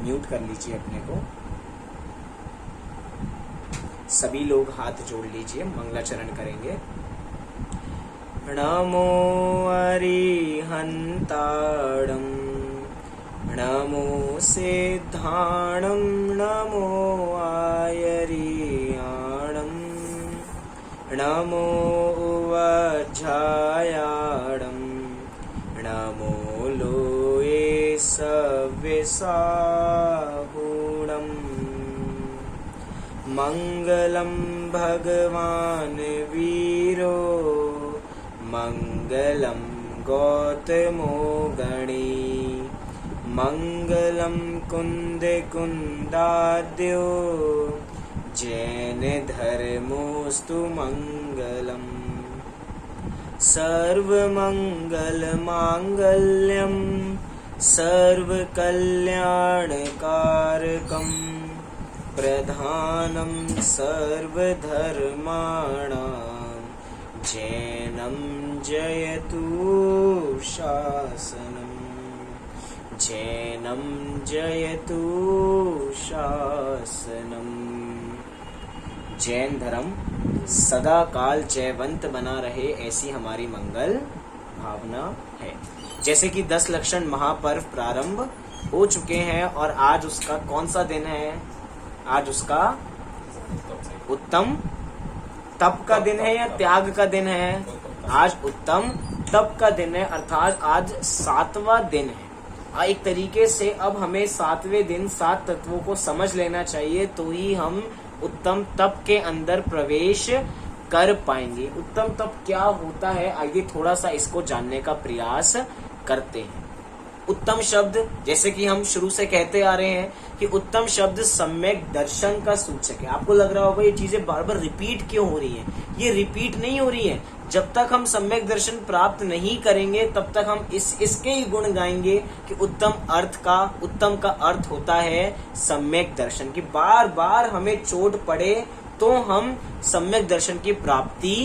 Mute कर लीजिए अपने को। सभी लोग हाथ जोड़ लीजिए, मंगलाचरण करेंगे। नमो अरिहंताणं नमो सिद्धाणं नमो आयरियाणं नमो उवज्झायाणं नमो लोये सव्यसाहूणं। मंगलम भगवान वीरो मंगलम गौतमो गणी मंगलम कुंद कुंदाद्यो जैन धर्मोस्तु मंगलम। सर्वमंगल मांगल्यम सर्वकल्याणकारकम प्रधानं सर्वधर्माणां जैनं जयतु शासनम् जैनं जयतु शासनम्। जैन धर्म सदा काल जयवंत बना रहे, ऐसी हमारी मंगल भावना है। जैसे कि 10 लक्षण महापर्व प्रारंभ हो चुके हैं और आज उसका कौन सा दिन है? आज उसका उत्तम तप का दिन है या त्याग का दिन है? आज उत्तम तप का दिन है, अर्थात आज 7वां दिन है। एक तरीके से अब हमें 7वें दिन 7 तत्वों को समझ लेना चाहिए, तो ही हम उत्तम तप के अंदर प्रवेश कर पाएंगे। उत्तम तप क्या होता है, आइए थोड़ा सा इसको जानने का प्रयास करते हैं। उत्तम शब्द, जैसे कि हम शुरू से कहते आ रहे हैं कि उत्तम शब्द सम्यक दर्शन का सूचक है। आपको लग रहा होगा ये चीजें बार बार रिपीट क्यों हो रही हैं? ये रिपीट नहीं हो रही है। जब तक हम सम्यक दर्शन प्राप्त नहीं करेंगे तब तक हम इसके ही गुण गाएंगे कि उत्तम का अर्थ होता है सम्यक दर्शन की। बार बार हमें चोट पड़े तो हम सम्यक दर्शन की प्राप्ति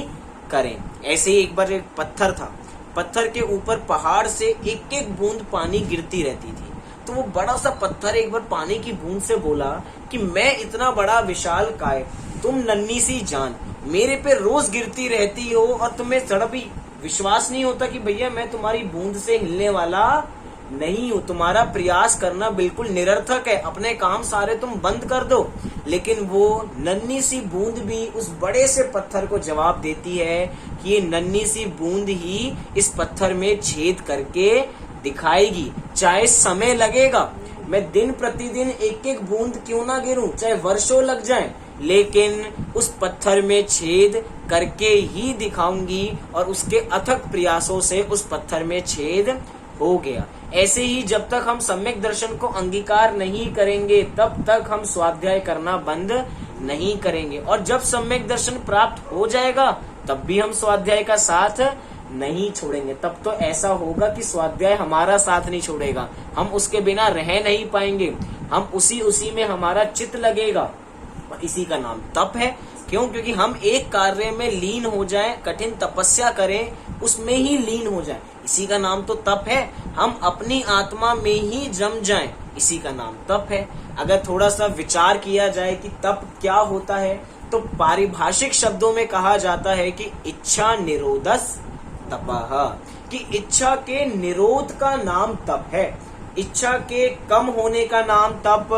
करें। ऐसे ही एक बार एक पत्थर था, पत्थर के ऊपर पहाड़ से एक एक बूंद पानी गिरती रहती थी। तो वो बड़ा सा पत्थर एक बार पानी की बूंद से बोला कि मैं इतना बड़ा विशाल काय, तुम नन्ही सी जान, मेरे पे रोज गिरती रहती हो और तुम्हें जरा भी विश्वास नहीं होता कि भैया मैं तुम्हारी बूंद से हिलने वाला नहीं हूँ, तुम्हारा प्रयास करना बिल्कुल निरर्थक है, अपने काम सारे तुम बंद कर दो। लेकिन वो नन्ही सी बूंद भी उस बड़े से पत्थर को जवाब देती है कि ये नन्ही सी बूंद ही इस पत्थर में छेद करके दिखाएगी। चाहे समय लगेगा, मैं दिन प्रतिदिन एक एक बूंद क्यों ना गिरूं, चाहे वर्षों लग जाएं, लेकिन उस पत्थर में छेद करके ही दिखाऊंगी। और उसके अथक प्रयासों से उस पत्थर में छेद हो गया। ऐसे ही जब तक हम सम्यक दर्शन को अंगीकार नहीं करेंगे तब तक हम स्वाध्याय करना बंद नहीं करेंगे। और जब सम्यक दर्शन प्राप्त हो जाएगा तब भी हम स्वाध्याय का साथ नहीं छोड़ेंगे। तब तो ऐसा होगा कि स्वाध्याय हमारा साथ नहीं छोड़ेगा, हम उसके बिना रह नहीं पाएंगे, हम उसी में हमारा चित्त लगेगा। और इसी का नाम तप है। क्यों? क्योंकि हम एक कार्य में लीन हो जाएं, कठिन तपस्या करें, उसमें ही लीन हो जाएं, इसी का नाम तो तप है। हम अपनी आत्मा में ही जम जाएं, इसी का नाम तप है। अगर थोड़ा सा विचार किया जाए कि तप क्या होता है, तो पारिभाषिक शब्दों में कहा जाता है कि इच्छा निरोधस तपः, कि इच्छा के निरोध का नाम तप है। इच्छा के कम होने का नाम तप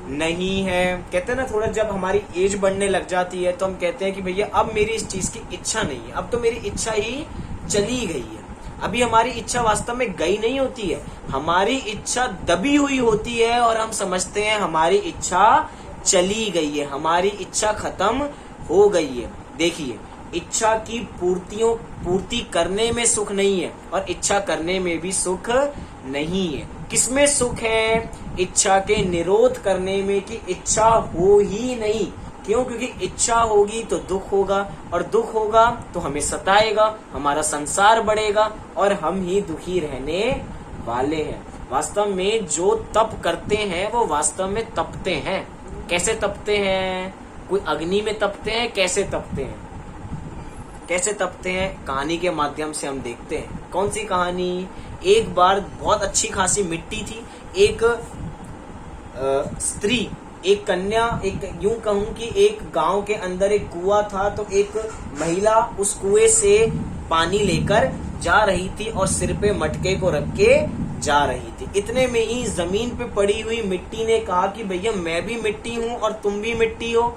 नहीं है। कहते हैं ना, थोड़ा जब हमारी एज बढ़ने लग जाती है तो हम कहते हैं कि भैया अब मेरी इस चीज की इच्छा नहीं है, अब तो मेरी इच्छा ही चली गई है। अभी हमारी इच्छा वास्तव में गई नहीं होती है, हमारी इच्छा दबी हुई होती है और हम समझते हैं हमारी इच्छा चली गई है, हमारी इच्छा खत्म हो गई है। देखिए, इच्छा की पूर्ति करने में सुख नहीं है और इच्छा करने में भी सुख नहीं है। किसमें सुख है? इच्छा के निरोध करने में, कि इच्छा हो ही नहीं। क्यों? क्योंकि इच्छा होगी तो दुख होगा, और दुख होगा तो हमें सताएगा, हमारा संसार बढ़ेगा और हम ही दुखी रहने वाले हैं। वास्तव में जो तप करते हैं वो वास्तव में तपते हैं। कैसे तपते हैं? कोई अग्नि में तपते हैं, कैसे तपते हैं? कैसे तपते हैं? कहानी के माध्यम से हम देखते हैं। कौन सी कहानी? एक बार बहुत अच्छी खासी मिट्टी थी, एक स्त्री, एक कन्या, एक यूं कहूं कि एक गांव के अंदर एक कुआं था, तो एक महिला उस कुएं से पानी लेकर जा रही थी और सिर पे मटके को रख के जा रही थी। इतने में ही जमीन पे पड़ी हुई मिट्टी ने कहा कि भैया मैं भी मिट्टी हूं और तुम भी मिट्टी हो।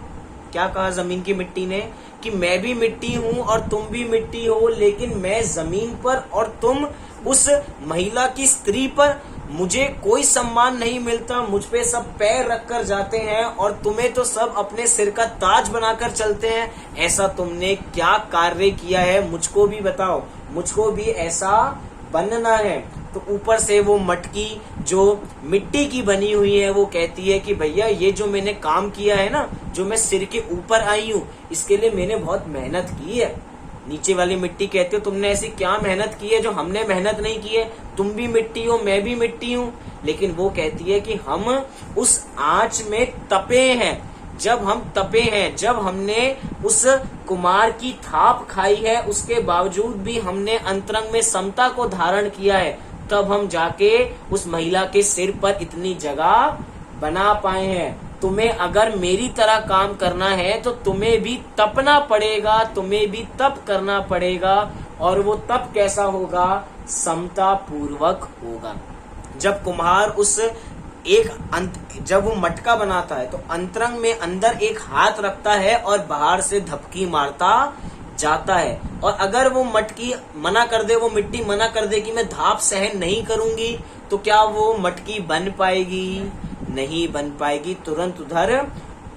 क्या कहा जमीन की मिट्टी ने कि मैं भी मिट्टी हूं और तुम भी मिट्टी हो, लेकिन मैं जमीन पर और तुम उस महिला की स्त्री पर, मुझे कोई सम्मान नहीं मिलता, मुझ पे सब पैर रख कर जाते हैं और तुम्हें तो सब अपने सिर का ताज बनाकर चलते हैं। ऐसा तुमने क्या कार्य किया है, मुझको भी बताओ, मुझको भी ऐसा बनना है। तो ऊपर से वो मटकी जो मिट्टी की बनी हुई है वो कहती है कि भैया ये जो मैंने काम किया है ना, जो मैं सिर के ऊपर आई हूँ, इसके लिए मैंने बहुत मेहनत की है। नीचे वाली मिट्टी कहती हो तुमने ऐसी क्या मेहनत की है जो हमने मेहनत नहीं की है, तुम भी मिट्टी हो मैं भी मिट्टी हूँ। लेकिन वो कहती है कि हम उस आंच में तपे हैं, जब हम तपे हैं, जब हमने उस कुमार की थाप खाई है, उसके बावजूद भी हमने अंतरंग में समता को धारण किया है, तब हम जाके उस महिला के सिर पर इतनी जगह बना पाए हैं। तुम्हें अगर मेरी तरह काम करना है तो तुम्हें भी तपना पड़ेगा, तुम्हें भी तप करना पड़ेगा। और वो तप कैसा होगा? समता पूर्वक होगा। जब कुम्हार जब वो मटका बनाता है तो अंतरंग में अंदर एक हाथ रखता है और बाहर से धपकी मारता जाता है। और अगर वो मटकी मना कर दे, वो मिट्टी मना कर दे कि मैं धाप सहन नहीं करूंगी, तो क्या वो मटकी बन पाएगी? नहीं बन पाएगी, तुरंत उधर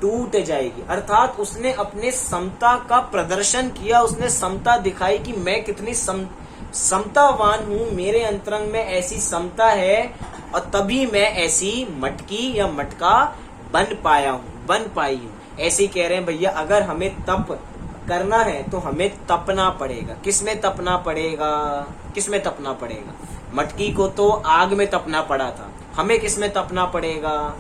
टूट जाएगी। अर्थात उसने अपने समता का प्रदर्शन किया, उसने समता दिखाई कि मैं कितनी समतावान हूं, मेरे अंतरंग में ऐसी समता है और तभी मैं ऐसी मटकी या मटका बन पाई हूं। ऐसे कह रहे हैं भैया अगर हमें तप करना है तो हमें तपना पड़ेगा। किसमें तपना पड़ेगा? किसमें तपना पड़ेगा? मटकी को तो आग में तपना पड़ा था, हमें किसमें तपना पड़ेगा?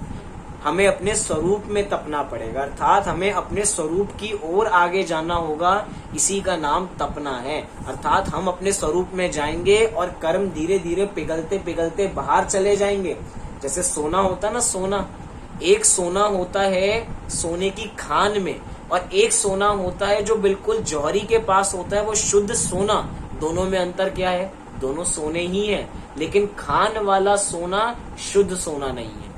हमें अपने स्वरूप में तपना पड़ेगा। अर्थात हमें अपने स्वरूप की ओर आगे जाना होगा, इसी का नाम तपना है। अर्थात हम अपने स्वरूप में जाएंगे और कर्म धीरे धीरे पिघलते पिघलते बाहर चले जाएंगे। जैसे सोना होता ना, सोना, एक सोना होता है सोने की खान में, और एक सोना होता है जो बिल्कुल जौहरी के पास होता है, वो शुद्ध सोना। दोनों में अंतर क्या है? दोनों सोने ही है, लेकिन खान वाला सोना शुद्ध सोना नहीं है।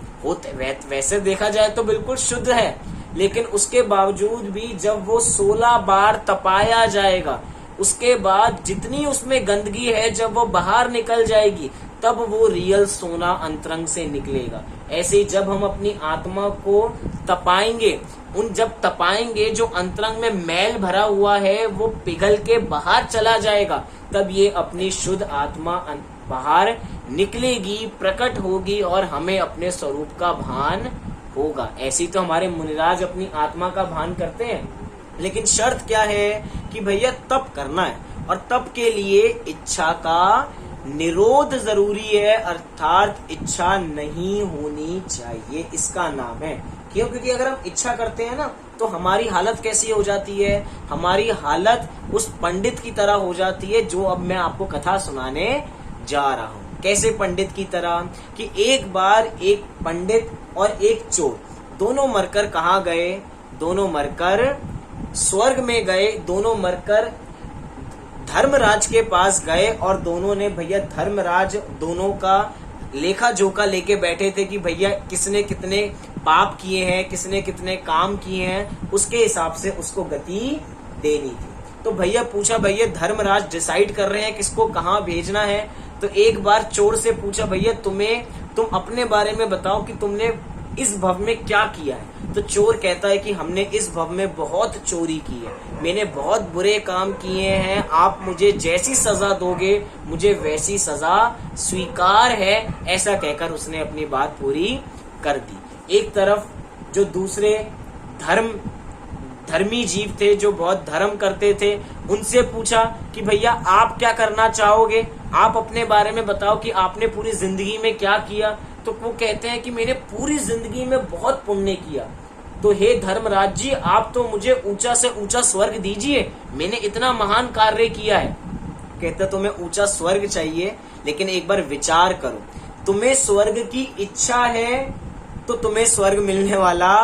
वैसे देखा जाए तो बिल्कुल शुद्ध है, लेकिन उसके बावजूद भी जब वो 16 बार तपाया जाएगा, उसके बाद जितनी उसमें गंदगी है जब वो बाहर निकल जाएगी, तब वो रियल सोना अंतरंग से निकलेगा। ऐसे ही जब हम अपनी आत्मा को तपाएंगे, जब तपाएंगे जो अंतरंग में मैल भरा हुआ है वो पिघल के बाहर चला जाएगा, तब ये अपनी शुद्ध आत्मा बाहर निकलेगी, प्रकट होगी और हमें अपने स्वरूप का भान होगा। ऐसी तो हमारे मुनिराज अपनी आत्मा का भान करते हैं, लेकिन शर्त क्या है कि भैया तप करना है, और तप के लिए इच्छा का निरोध जरूरी है। अर्थात इच्छा नहीं होनी चाहिए, इसका नाम है। क्यों? क्योंकि अगर हम इच्छा करते हैं ना तो हमारी हालत कैसी हो जाती है? हमारी हालत उस पंडित की तरह हो जाती है जो अब मैं आपको कथा सुनाने जा रहा हूँ। कैसे पंडित की तरह? कि एक बार एक पंडित और एक चोर दोनों मरकर कहाँ गए? दोनों मरकर स्वर्ग में गए। दोनों मरकर धर्मराज के पास गए और दोनों ने, भैया धर्मराज दोनों का लेखा जोखा लेके बैठे थे कि भैया किसने कितने पाप किए हैं, किसने कितने काम किए हैं, उसके हिसाब से उसको गति देनी थी। तो भैया पूछा, भैया धर्मराज डिसाइड कर रहे हैं किसको कहाँ भेजना है। तो एक बार चोर से पूछा, भैया तुम अपने बारे में बताओ कि तुमने इस भव में क्या किया है। तो चोर कहता है कि हमने इस भव में बहुत चोरी की है, मैंने बहुत बुरे काम किए हैं, आप मुझे जैसी सजा दोगे मुझे वैसी सजा स्वीकार है। ऐसा कहकर उसने अपनी बात पूरी कर दी। एक तरफ जो दूसरे धर्मी जीव थे, जो बहुत धर्म करते थे, उनसे पूछा कि भैया आप क्या करना चाहोगे, आप अपने बारे में बताओ कि आपने पूरी जिंदगी में क्या किया। तो वो कहते हैं कि मैंने पूरी जिंदगी में बहुत पुण्य किया। तो हे धर्मराज जी, आप तो मुझे ऊंचा से ऊंचा स्वर्ग दीजिए, मैंने इतना महान कार्य किया है। कहते तुम्हें ऊंचा स्वर्ग चाहिए, लेकिन एक बार विचार करो, तुम्हें स्वर्ग की इच्छा है तो तुम्हें स्वर्ग मिलने वाला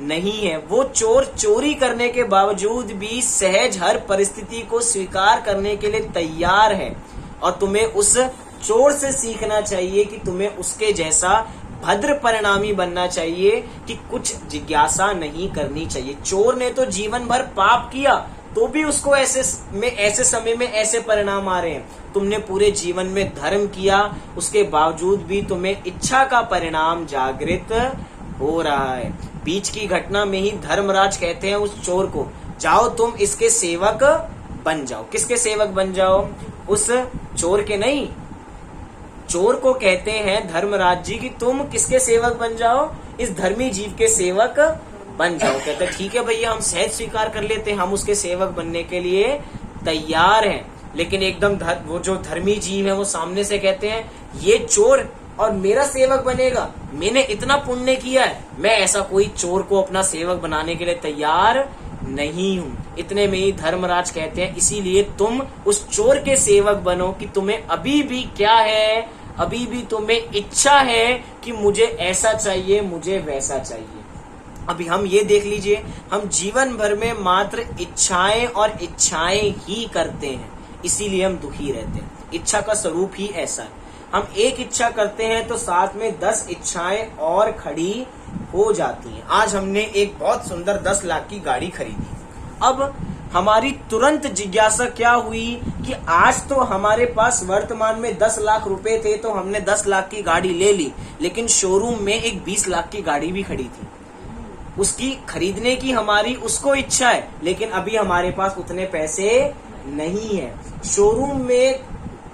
नहीं है। वो चोर चोरी करने के बावजूद भी सहज हर परिस्थिति को स्वीकार करने के लिए तैयार है, और तुम्हें उस चोर से सीखना चाहिए कि तुम्हें उसके जैसा भद्र परिणामी बनना चाहिए, कि कुछ जिज्ञासा नहीं करनी चाहिए। चोर ने तो जीवन भर पाप किया, तो भी उसको ऐसे समय में ऐसे परिणाम आ रहे हैं। तुमने पूरे जीवन में धर्म किया, उसके बावजूद भी तुम्हें इच्छा का परिणाम जागृत हो रहा है। बीच की घटना में ही धर्मराज कहते हैं उस चोर को, जाओ तुम इसके सेवक बन जाओ। किसके सेवक बन जाओ? उस चोर के नहीं, चोर को कहते हैं धर्मराज जी कि तुम किसके सेवक बन जाओ? इस धर्मी जीव के सेवक बन जाओ। कहते हैं ठीक है भैया, हम सहज स्वीकार कर लेते हैं, हम उसके सेवक बनने के लिए तैयार हैं। लेकिन एकदम वो जो धर्मी जीव है वो सामने से कहते हैं, ये चोर और मेरा सेवक बनेगा, मैंने इतना पुण्य किया है, मैं ऐसा कोई चोर को अपना सेवक बनाने के लिए तैयार नहीं हूं। इतने में ही धर्मराज कहते हैं, इसीलिए तुम उस चोर के सेवक बनो कि तुम्हें अभी भी क्या है, अभी भी तुम्हें इच्छा है कि मुझे ऐसा चाहिए, मुझे वैसा चाहिए। अभी हम ये देख लीजिए, हम जीवन भर में मात्र इच्छाएं और इच्छाएं ही करते हैं, इसीलिए हम दुखी रहते हैं। इच्छा का स्वरूप ही ऐसा है, हम एक इच्छा करते हैं तो साथ में 10 इच्छाएं और खड़ी हो जाती हैं। आज हमने एक बहुत सुंदर 10 लाख की गाड़ी खरीदी। अब हमारी तुरंत जिज्ञासा क्या हुई कि आज तो हमारे पास वर्तमान में 10 लाख रुपए थे, तो हमने 10 लाख की गाड़ी ले ली, लेकिन शोरूम में एक 20 लाख की गाड़ी भी खड़ी थी। उसकी खरीदने की हमारी उसको इच्छा है, लेकिन अभी हमारे पास उतने पैसे नहीं है। शोरूम में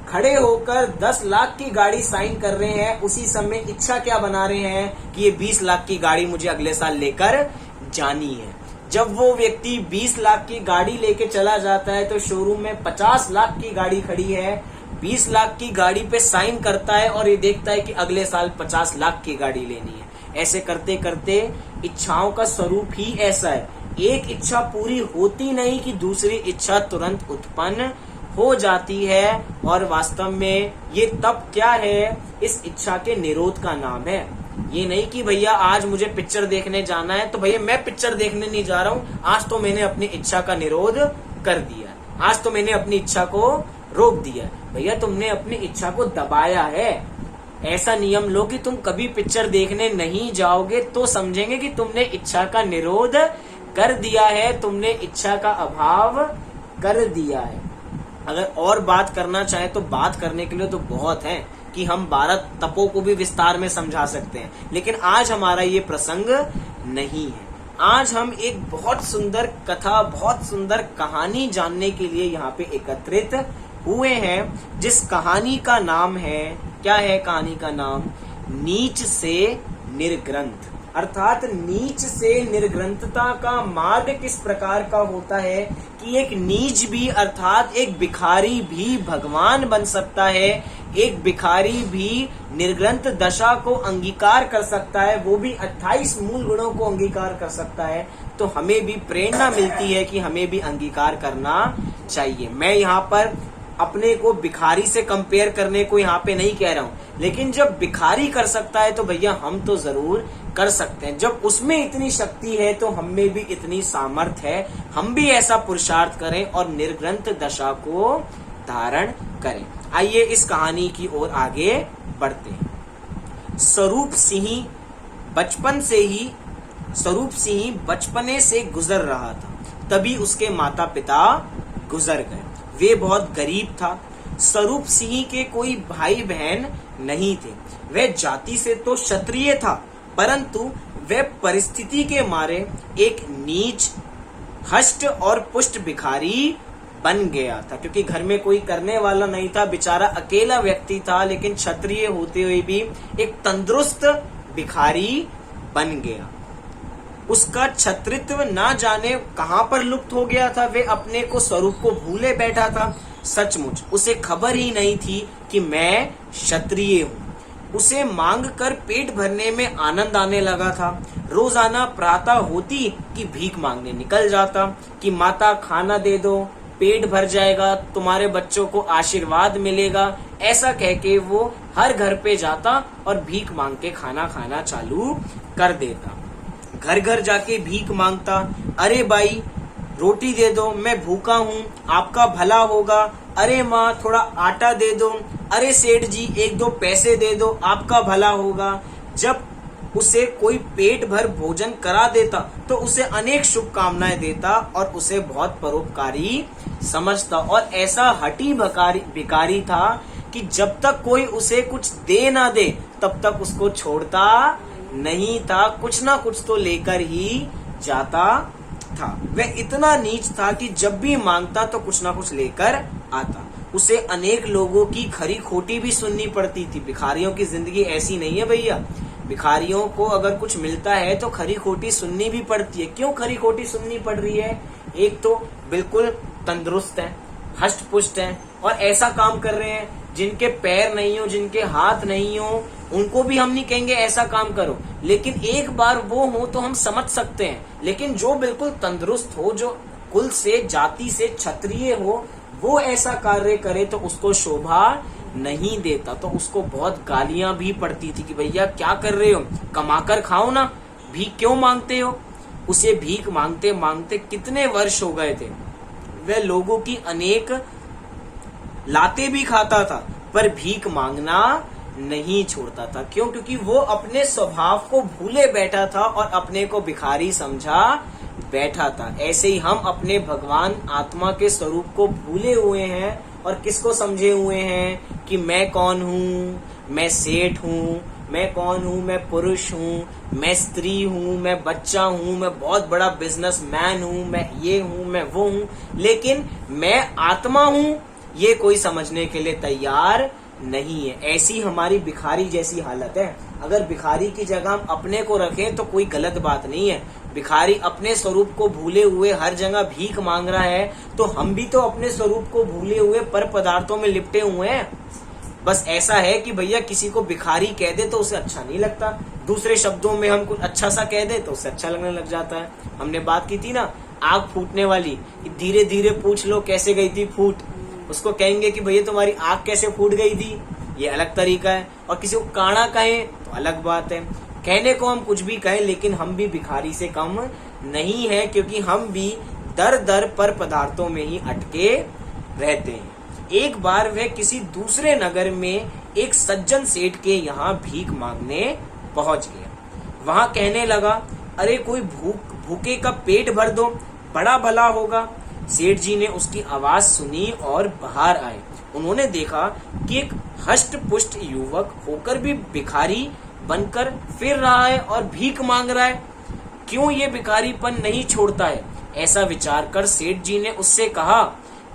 खड़े होकर 10 लाख की गाड़ी साइन कर रहे हैं, उसी समय इच्छा क्या बना रहे हैं कि ये 20 लाख की गाड़ी मुझे अगले साल लेकर जानी है। जब वो व्यक्ति 20 लाख की गाड़ी लेके चला जाता है तो शोरूम में 50 लाख की गाड़ी खड़ी है, 20 लाख की गाड़ी पे साइन करता है और ये देखता है कि अगले साल 50 लाख की गाड़ी लेनी है। ऐसे करते करते इच्छाओं का स्वरूप ही ऐसा है, एक इच्छा पूरी होती नहीं कि दूसरी इच्छा तुरंत उत्पन्न हो जाती है। और वास्तव में ये तब क्या है, इस इच्छा के निरोध का नाम है। ये नहीं कि भैया आज मुझे पिक्चर देखने जाना है तो भैया मैं पिक्चर देखने नहीं जा रहा हूँ, आज तो मैंने अपनी इच्छा का निरोध कर दिया, आज तो मैंने अपनी इच्छा को रोक दिया। भैया तुमने अपनी इच्छा को दबाया है। ऐसा नियम लो कि तुम कभी पिक्चर देखने नहीं जाओगे तो समझेंगे कि तुमने इच्छा का निरोध कर दिया है, तुमने इच्छा का अभाव कर दिया है। अगर और बात करना चाहे तो बात करने के लिए तो बहुत है कि हम 12 तपों को भी विस्तार में समझा सकते हैं, लेकिन आज हमारा ये प्रसंग नहीं है। आज हम एक बहुत सुंदर कथा, बहुत सुंदर कहानी जानने के लिए यहाँ पे एकत्रित हुए हैं, जिस कहानी का नाम है, क्या है कहानी का नाम? नीच से निर्ग्रंथ। अर्थात नीच से निर्ग्रंथता का मार्ग किस प्रकार का होता है कि एक नीच भी अर्थात एक भिखारी भी भगवान बन सकता है, एक भिखारी भी निर्ग्रंथ दशा को अंगीकार कर सकता है, वो भी 28 मूल गुणों को अंगीकार कर सकता है। तो हमें भी प्रेरणा मिलती है कि हमें भी अंगीकार करना चाहिए। मैं यहाँ पर अपने को भिखारी से कंपेयर करने को यहाँ पे नहीं कह रहा हूँ, लेकिन जब भिखारी कर सकता है तो भैया हम तो जरूर कर सकते हैं। जब उसमें इतनी शक्ति है तो हम में भी इतनी सामर्थ्य है, हम भी ऐसा पुरुषार्थ करें और निर्ग्रंथ दशा को धारण करें। आइए इस कहानी की ओर आगे बढ़ते हैं। स्वरूप सिंह बचपने से गुजर रहा था, तभी उसके माता पिता गुजर गए। वे बहुत गरीब था। स्वरूप सिंह के कोई भाई बहन नहीं थे। वह जाति से तो क्षत्रिय था, परंतु वह परिस्थिति के मारे एक नीच, हष्ट और पुष्ट भिखारी बन गया था, क्योंकि घर में कोई करने वाला नहीं था, बेचारा अकेला व्यक्ति था, लेकिन क्षत्रिय होते हुए भी एक तंदुरुस्त भिखारी बन गया। उसका क्षत्रित्व ना जाने कहां पर लुप्त हो गया था, वे अपने को स्वरूप को भूले बैठा था। सचमुच उसे खबर ही नहीं थी कि मैं क्षत्रिय हूँ। उसे मांग कर पेट भरने में आनंद आने लगा था। रोजाना प्रातः होती कि भीख मांगने निकल जाता कि माता खाना दे दो, पेट भर जाएगा, तुम्हारे बच्चों को आशीर्वाद मिलेगा। ऐसा कह के वो हर घर पे जाता और भीख मांग के खाना खाना चालू कर देता। घर घर जाके भीख मांगता, अरे भाई रोटी दे दो, मैं भूखा हूँ, आपका भला होगा। अरे माँ थोड़ा आटा दे दो, अरे सेठ जी एक दो पैसे दे दो, आपका भला होगा। जब उसे कोई पेट भर भोजन करा देता तो उसे अनेक शुभकामनाएं देता और उसे बहुत परोपकारी समझता। और ऐसा हठी भिखारी था कि जब तक कोई उसे कुछ दे ना दे तब तक उसको छोड़ता नहीं था, कुछ ना कुछ तो लेकर ही जाता था। वह इतना नीच था कि जब भी मांगता तो कुछ ना कुछ लेकर आता। उसे अनेक लोगों की खरी खोटी भी सुननी पड़ती थी। भिखारियों की जिंदगी ऐसी नहीं है भैया। भिखारियों को अगर कुछ मिलता है तो खरी खोटी सुननी भी पड़ती है। क्यों खरी खोटी सुननी पड़ रही है? एक तो बिल्कुल तंदुरुस्त है, हष्ट पुष्ट है और ऐसा काम कर रहे हैं जिनके पैर नहीं हो, जिनके हाथ नहीं हो, उनको भी हम नहीं कहेंगे ऐसा काम करो। लेकिन एक बार वो हो तो हम समझ सकते हैं। लेकिन जो बिल्कुल तंदुरुस्त हो, जो कुल से जाति से क्षत्रिय हो, वो ऐसा कार्य करे तो उसको शोभा नहीं देता। तो उसको बहुत गालियां भी पड़ती थी कि भैया क्या कर रहे हो, कमाकर खाओ ना, भीख क्यों मांगते हो। उसे भीख मांगते मांगते कितने वर्ष हो गए थे। वह लोगों की अनेक लाते भी खाता था पर भीख मांगना नहीं छोड़ता था। क्यों? क्योंकि वो अपने स्वभाव को भूले बैठा था और अपने को भिखारी समझा बैठा था। ऐसे ही हम अपने भगवान आत्मा के स्वरूप को भूले हुए हैं और किसको समझे हुए हैं कि मैं कौन हूँ, मैं सेठ हूँ, मैं कौन हूँ, मैं पुरुष हूँ, मैं स्त्री हूँ, मैं बच्चा हूँ, मैं बहुत बड़ा बिजनेसमैन हूँ, मैं ये हूँ, मैं वो हूँ। लेकिन मैं आत्मा हूँ ये कोई समझने के लिए तैयार नहीं है। ऐसी हमारी भिखारी जैसी हालत है। अगर भिखारी की जगह हम अपने को रखें तो कोई गलत बात नहीं है। भिखारी अपने स्वरूप को भूले हुए हर जगह भीख मांग रहा है तो हम भी तो अपने स्वरूप को भूले हुए पर पदार्थों में लिपटे हुए हैं। बस ऐसा है कि भैया किसी को भिखारी कह दे तो उसे अच्छा नहीं लगता, दूसरे शब्दों में हम कुछ अच्छा सा कह दे तो उसे अच्छा लगने लग जाता है। हमने बात की थी ना आग फूटने वाली, धीरे धीरे पूछ लो कैसे गई थी फूट। उसको कहेंगे कि भैया तुम्हारी आग कैसे फूट गई थी, ये अलग तरीका है। और किसी को काना कहें तो अलग बात है। कहने को हम कुछ भी कहें लेकिन हम भी भिखारी से कम नहीं है, क्योंकि हम भी दर दर पर पदार्थों में ही अटके रहते हैं। एक बार वह किसी दूसरे नगर में एक सज्जन सेठ के यहाँ भीख मांगने पहुंच गया। वहां कहने लगा, अरे कोई भूखे का पेट भर दो, बड़ा भला होगा। सेठ जी ने उसकी आवाज सुनी और बाहर आए। उन्होंने देखा कि एक हष्ट पुष्ट युवक होकर भी भिखारी बनकर फिर रहा है और भीख मांग रहा है। क्यों ये भिखारीपन नहीं छोड़ता है? ऐसा विचार कर सेठ जी ने उससे कहा,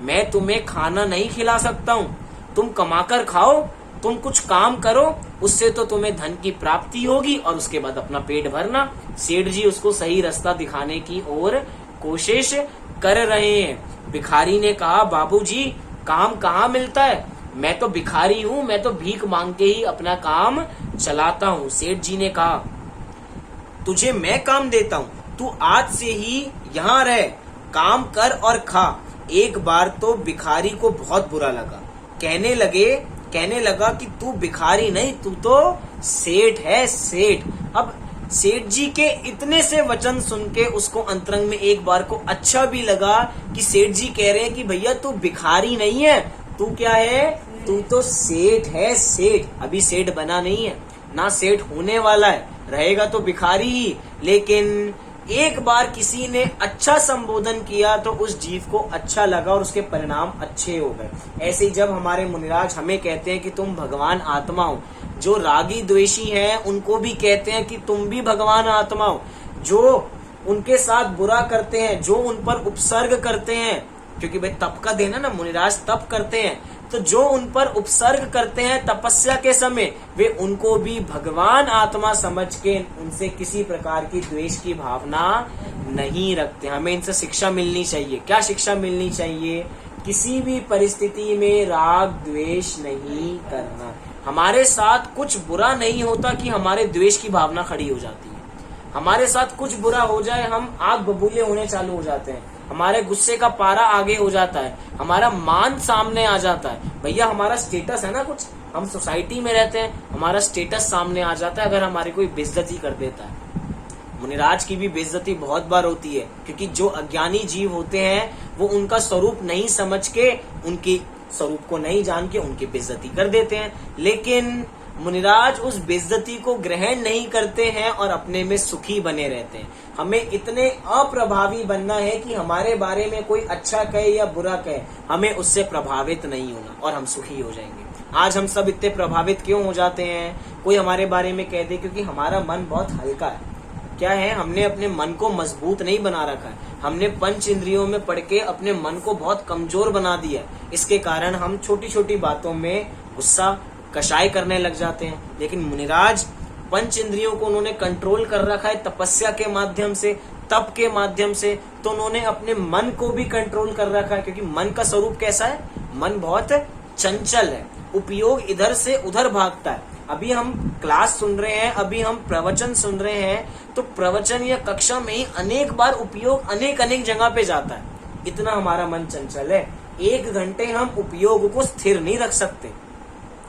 मैं तुम्हें खाना नहीं खिला सकता हूँ, तुम कमाकर खाओ, तुम कुछ काम करो, उससे तो तुम्हें धन की प्राप्ति होगी और उसके बाद अपना पेट भरना। सेठ जी उसको सही रास्ता दिखाने की ओर कोशिश कर रहे हैं। भिखारी ने कहा, बाबूजी काम कहाँ मिलता है, मैं तो भिखारी हूँ, मैं तो भीख मांग के ही अपना काम चलाता हूँ। सेठ जी ने कहा, तुझे मैं काम देता हूँ, तू आज से ही यहाँ रह, काम कर और खा। एक बार तो भिखारी को बहुत बुरा लगा। कहने लगा कि तू भिखारी नहीं, तू तो सेठ है, सेठ। अब सेठ जी के इतने से वचन सुन के उसको अंतरंग में एक बार को अच्छा भी लगा कि सेठ जी कह रहे हैं कि भैया तू भिखारी नहीं है, तू क्या है, तू तो सेठ है, सेठ। अभी सेठ बना नहीं है, ना सेठ होने वाला है, रहेगा तो भिखारी ही। लेकिन एक बार किसी ने अच्छा संबोधन किया तो उस जीव को अच्छा लगा और उसके परिणाम अच्छे हो गए। ऐसे ही जब हमारे मुनिराज हमें कहते हैं कि तुम भगवान आत्मा हो, जो रागी द्वेषी हैं उनको भी कहते हैं कि तुम भी भगवान आत्मा हो। जो उनके साथ बुरा करते हैं, जो उन पर उपसर्ग करते हैं, क्योंकि भाई तप का देना ना, मुनिराज तप करते हैं, तो जो उन पर उपसर्ग करते हैं तपस्या के समय, वे उनको भी भगवान आत्मा समझ के उनसे किसी प्रकार की द्वेष की भावना नहीं रखते। हमें इनसे शिक्षा मिलनी चाहिए। क्या शिक्षा मिलनी चाहिए? किसी भी परिस्थिति में राग द्वेष नहीं करना। हमारे साथ कुछ बुरा नहीं होता कि हमारे द्वेष की भावना खड़ी हो जाती है। हमारे साथ कुछ बुरा हो जाए हम आग बबूले होने चालू हो जाते हैं। हमारे गुस्से का पारा आगे हो जाता है, हमारा मान सामने आ जाता है। भैया हमारा स्टेटस है ना, कुछ हम सोसाइटी में रहते हैं, हमारा स्टेटस सामने आ जाता है अगर हमारी कोई बेइज्जती कर देता है। मुनिराज की भी बेइज्जती बहुत बार होती है, क्योंकि जो अज्ञानी जीव होते हैं वो उनका स्वरूप नहीं समझ के, उनकी स्वरूप को नहीं जान के उनकी बेइज्जती कर देते हैं। लेकिन मुनिराज उस बेइज्जती को ग्रहण नहीं करते हैं और अपने में सुखी बने रहते हैं। हमें इतने अप्रभावी बनना है कि हमारे बारे में कोई अच्छा कहे या बुरा कहे, हमें उससे प्रभावित नहीं होना और हम सुखी हो जाएंगे। आज हम सब इतने प्रभावित क्यों हो जाते हैं? कोई हमारे बारे में कह दे, क्योंकि हमारा मन बहुत हल्का है। क्या है, हमने अपने मन को मजबूत नहीं बना रखा है, हमने पंच इंद्रियों में पढ़ के अपने मन को बहुत कमजोर बना दिया है। इसके कारण हम छोटी छोटी बातों में गुस्सा कषाय करने लग जाते हैं। लेकिन मुनिराज पंच इंद्रियों को उन्होंने कंट्रोल कर रखा है तपस्या के माध्यम से, तप के माध्यम से। तो उन्होंने अपने मन को भी कंट्रोल कर रखा है, क्योंकि मन का स्वरूप कैसा है? मन बहुत चंचल है, उपयोग इधर से उधर भागता है। अभी हम क्लास सुन रहे हैं, अभी हम प्रवचन सुन रहे हैं, तो प्रवचन या कक्षा में ही अनेक बार उपयोग अनेक जगह पे जाता है। इतना हमारा मन चंचल है, 1 घंटे हम उपयोग को स्थिर नहीं रख सकते।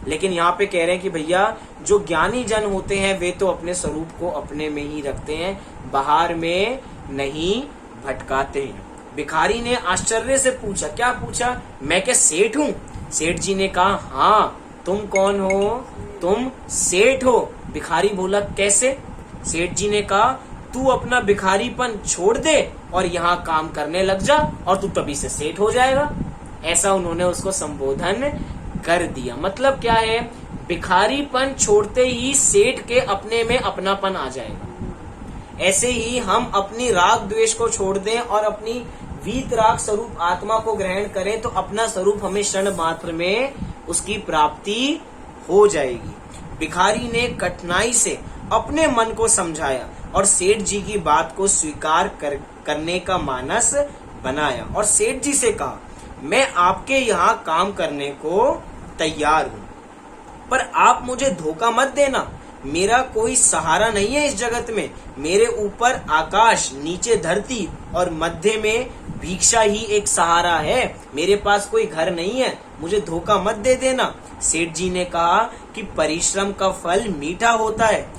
लेकिन यहाँ पे कह रहे हैं कि भैया जो ज्ञानी जन होते हैं वे तो अपने स्वरूप को अपने में ही रखते हैं, बाहर में नहीं भटकाते हैं। भिखारी ने आश्चर्य से पूछा, क्या पूछा? मैं क्या सेठ हूँ? सेठ जी ने कहा, हाँ। तुम कौन हो? तुम सेठ हो। भिखारी बोला, कैसे? सेठ जी ने कहा, तू अपना भिखारीपन छोड़ दे और यहाँ काम करने लग जा और तू तभी से सेठ हो जाएगा। ऐसा उन्होंने उसको संबोधन कर दिया। मतलब क्या है? भिखारीपन छोड़ते ही सेठ के अपने में अपनापन आ जाएगा। ऐसे ही हम अपनी राग द्वेष को छोड़ दें और अपनी वीतराग स्वरूप आत्मा को ग्रहण करें तो अपना स्वरूप हमें क्षण मात्र में उसकी प्राप्ति हो जाएगी। भिखारी ने कठिनाई से अपने मन को समझाया और सेठ जी की बात को स्वीकार करने का मानस बनाया और सेठ जी से कहा, मैं आपके यहाँ काम करने को तैयार हूँ, पर आप मुझे धोखा मत देना। मेरा कोई सहारा नहीं है इस जगत में। मेरे ऊपर आकाश, नीचे धरती और मध्य में भिक्षा ही एक सहारा है। मेरे पास कोई घर नहीं है, मुझे धोखा मत दे देना। सेठ जी ने कहा कि परिश्रम का फल मीठा होता है,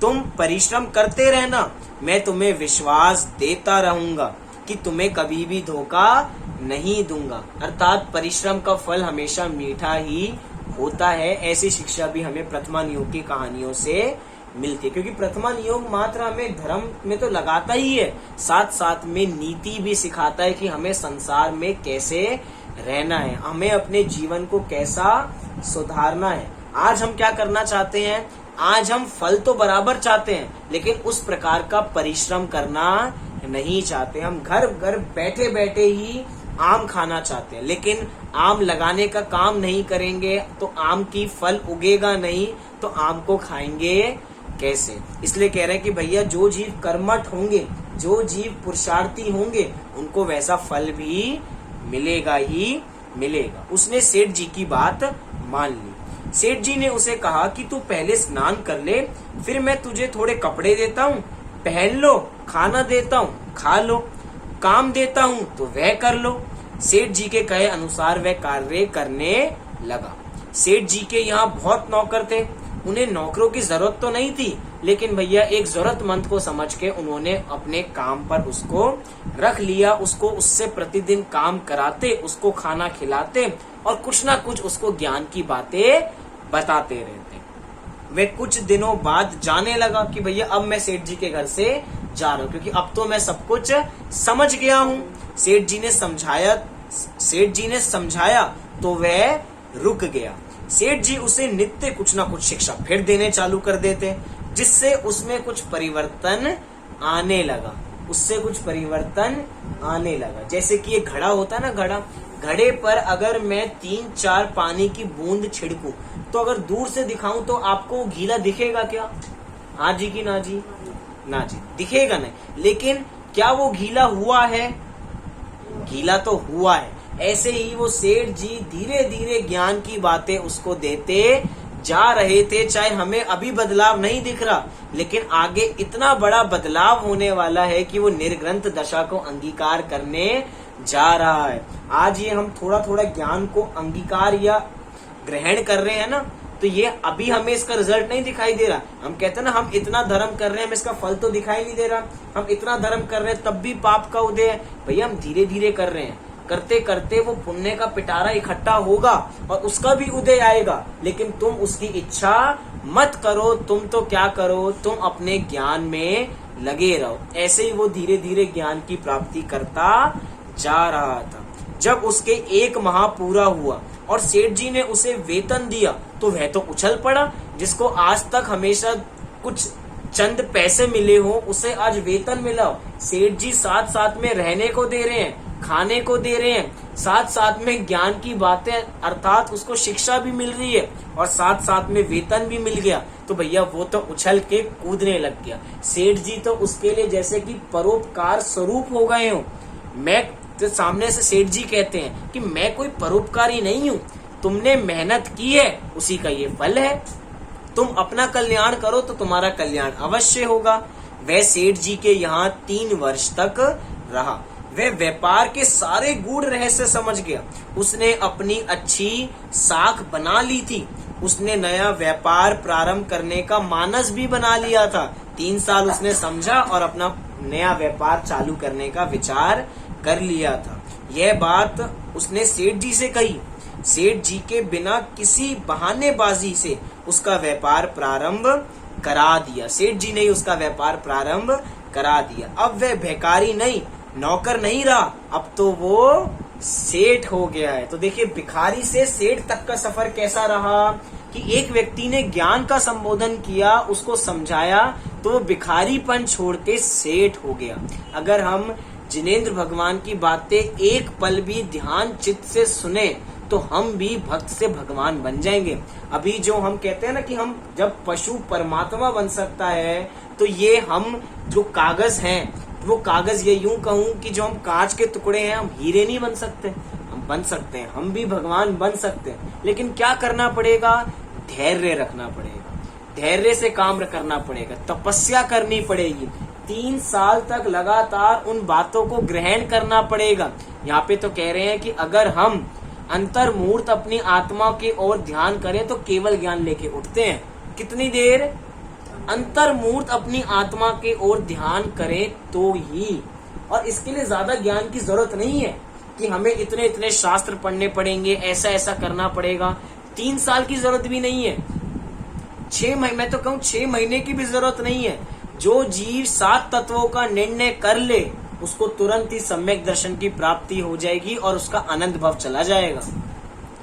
तुम परिश्रम करते रहना, मैं तुम्हें विश्वास देता रहूंगा कि तुम्हें कभी भी धोखा नहीं दूंगा। अर्थात परिश्रम का फल हमेशा मीठा ही होता है। ऐसी शिक्षा भी हमें प्रथमा नियोग की कहानियों से मिलती है, क्योंकि प्रथमा नियोग मात्र हमें धर्म में तो लगाता ही है, साथ साथ में नीति भी सिखाता है कि हमें संसार में कैसे रहना है, हमें अपने जीवन को कैसा सुधारना है। आज हम क्या करना चाहते हैं? आज हम फल तो बराबर चाहते हैं, लेकिन उस प्रकार का परिश्रम करना नहीं चाहते। हम घर बैठे बैठे ही आम खाना चाहते हैं, लेकिन आम लगाने का काम नहीं करेंगे तो आम की फल उगेगा नहीं, तो आम को खाएंगे कैसे? इसलिए कह रहे हैं कि भैया जो जीव कर्मठ होंगे, जो जीव पुरुषार्थी होंगे, उनको वैसा फल भी मिलेगा ही मिलेगा। उसने सेठ जी की बात मान ली। सेठ जी ने उसे कहा कि तू पहले स्नान कर ले, फिर मैं तुझे थोड़े कपड़े देता हूँ, पहन लो, खाना देता हूँ, खा लो, काम देता हूँ तो वह कर लो। सेठ जी के कहे अनुसार वह कार्य करने लगा। सेठ जी के यहाँ बहुत नौकर थे, उन्हें नौकरों की जरूरत तो नहीं थी, लेकिन भैया एक जरूरतमंद को समझ के उन्होंने अपने काम पर उसको रख लिया। उसको उससे प्रतिदिन काम कराते, उसको खाना खिलाते और कुछ ना कुछ उसको ज्ञान की बातें बताते रहते। वे कुछ दिनों बाद जाने लगा कि भैया अब मैं सेठ जी के घर से जा रहा हूँ, क्योंकि अब तो मैं सब कुछ समझ गया हूँ। सेठ जी ने समझाया तो वह रुक गया। सेठ जी उसे नित्य कुछ ना कुछ शिक्षा फिर देने चालू कर देते, जिससे उसमें कुछ परिवर्तन आने लगा। जैसे कि ये घड़ा होता है ना, घड़े पर अगर मैं 3-4 पानी की बूंद छिड़कूं तो अगर दूर से दिखाऊं तो आपको गीला दिखेगा क्या? हाँ जी कि ना जी? ना जी, दिखेगा नहीं। लेकिन क्या वो गीला हुआ है? गीला तो हुआ है। ऐसे ही वो सेठ जी धीरे धीरे ज्ञान की बातें उसको देते जा रहे थे, चाहे हमें अभी बदलाव नहीं दिख रहा, लेकिन आगे इतना बड़ा बदलाव होने वाला है कि वो निर्ग्रंथ दशा को अंगीकार करने जा रहा है। आज ये हम थोड़ा थोड़ा ज्ञान को अंगीकार या ग्रहण कर रहे हैं ना, तो ये अभी हमें इसका रिजल्ट नहीं दिखाई दे रहा। हम कहते हैं ना, हम इतना धर्म कर रहे हैं, हमें इसका फल तो दिखाई नहीं दे रहा। हम इतना धर्म कर रहे हैं तब भी पाप का उदय है। भैया हम धीरे धीरे कर रहे हैं, करते करते वो पुण्य का पिटारा इकट्ठा होगा और उसका भी उदय आएगा। लेकिन तुम उसकी इच्छा मत करो, तुम तो क्या करो, तुम अपने ज्ञान में लगे रहो। ऐसे ही वो धीरे धीरे ज्ञान की प्राप्ति करता जा रहा था। जब उसके 1 माह पूरा हुआ और सेठ जी ने उसे वेतन दिया तो वह तो उछल पड़ा। जिसको आज तक हमेशा कुछ चंद पैसे मिले हो, उसे आज वेतन मिला। सेठ जी साथ साथ में रहने को दे रहे हैं, खाने को दे रहे हैं, साथ साथ में ज्ञान की बातें अर्थात उसको शिक्षा भी मिल रही है और साथ साथ में वेतन भी मिल गया। तो भैया वो तो उछल के कूदने लग गया। सेठ जी तो उसके लिए जैसे कि परोपकार स्वरूप हो गए हो। मैं तो सामने से सेठ जी कहते हैं कि मैं कोई परोपकारी नहीं हूँ, तुमने मेहनत की है उसी का ये फल है। तुम अपना कल्याण करो तो तुम्हारा कल्याण अवश्य होगा। वह सेठ जी के यहाँ 3 वर्ष तक रहा। वह व्यापार के सारे गूढ़ रहस्य समझ गया। उसने अपनी अच्छी साख बना ली थी। उसने नया व्यापार प्रारंभ करने का मानस भी बना लिया था। 3 साल उसने समझा और अपना नया व्यापार चालू करने का विचार कर लिया था। यह बात उसने सेठ जी से कही। सेठ जी के बिना किसी बहानेबाजी से उसका व्यापार प्रारंभ करा दिया। सेठ जी ने उसका व्यापार प्रारंभ करा दिया। अब वह भिखारी नहीं, नौकर नहीं रहा, अब तो वो सेठ हो गया है। तो देखिए भिखारी से सेठ तक का सफर कैसा रहा कि एक व्यक्ति ने ज्ञान का संबोधन किया, उसको समझाया, तो वो भिखारीपन छोड़ के सेठ हो गया। अगर हम जिनेंद्र भगवान की बातें एक पल भी ध्यान चित्त से सुने तो हम भी भक्त से भगवान बन जाएंगे। अभी जो हम कहते हैं ना कि हम जब पशु परमात्मा बन सकता है, तो ये हम जो कागज हैं, वो कागज ये यूं कहूं कि जो हम कांच के टुकड़े हैं, हम हीरे नहीं बन सकते। हम बन सकते हैं, हम भी भगवान बन सकते हैं, लेकिन क्या करना पड़ेगा? धैर्य रखना पड़ेगा, धैर्य से काम करना पड़ेगा, तपस्या करनी पड़ेगी। 3 साल तक लगातार उन बातों को ग्रहण करना पड़ेगा। यहाँ पे तो कह रहे हैं कि अगर हम अंतर्मूर्त अपनी आत्मा की ओर ध्यान करें तो केवल ज्ञान लेके उठते हैं। कितनी देर? अंतर्मूर्त अपनी आत्मा के ओर ध्यान करें तो ही। और इसके लिए ज्यादा ज्ञान की जरूरत नहीं है कि हमें इतने इतने शास्त्र पढ़ने पड़ेंगे, ऐसा ऐसा करना पड़ेगा। 3 साल की जरूरत भी नहीं है, 6 महीने, मैं तो कहूँ 6 महीने की भी जरूरत नहीं है। जो जीव 7 तत्वों का निर्णय कर ले, उसको तुरंत ही सम्यक दर्शन की प्राप्ति हो जाएगी और उसका आनंद भाव चला जाएगा।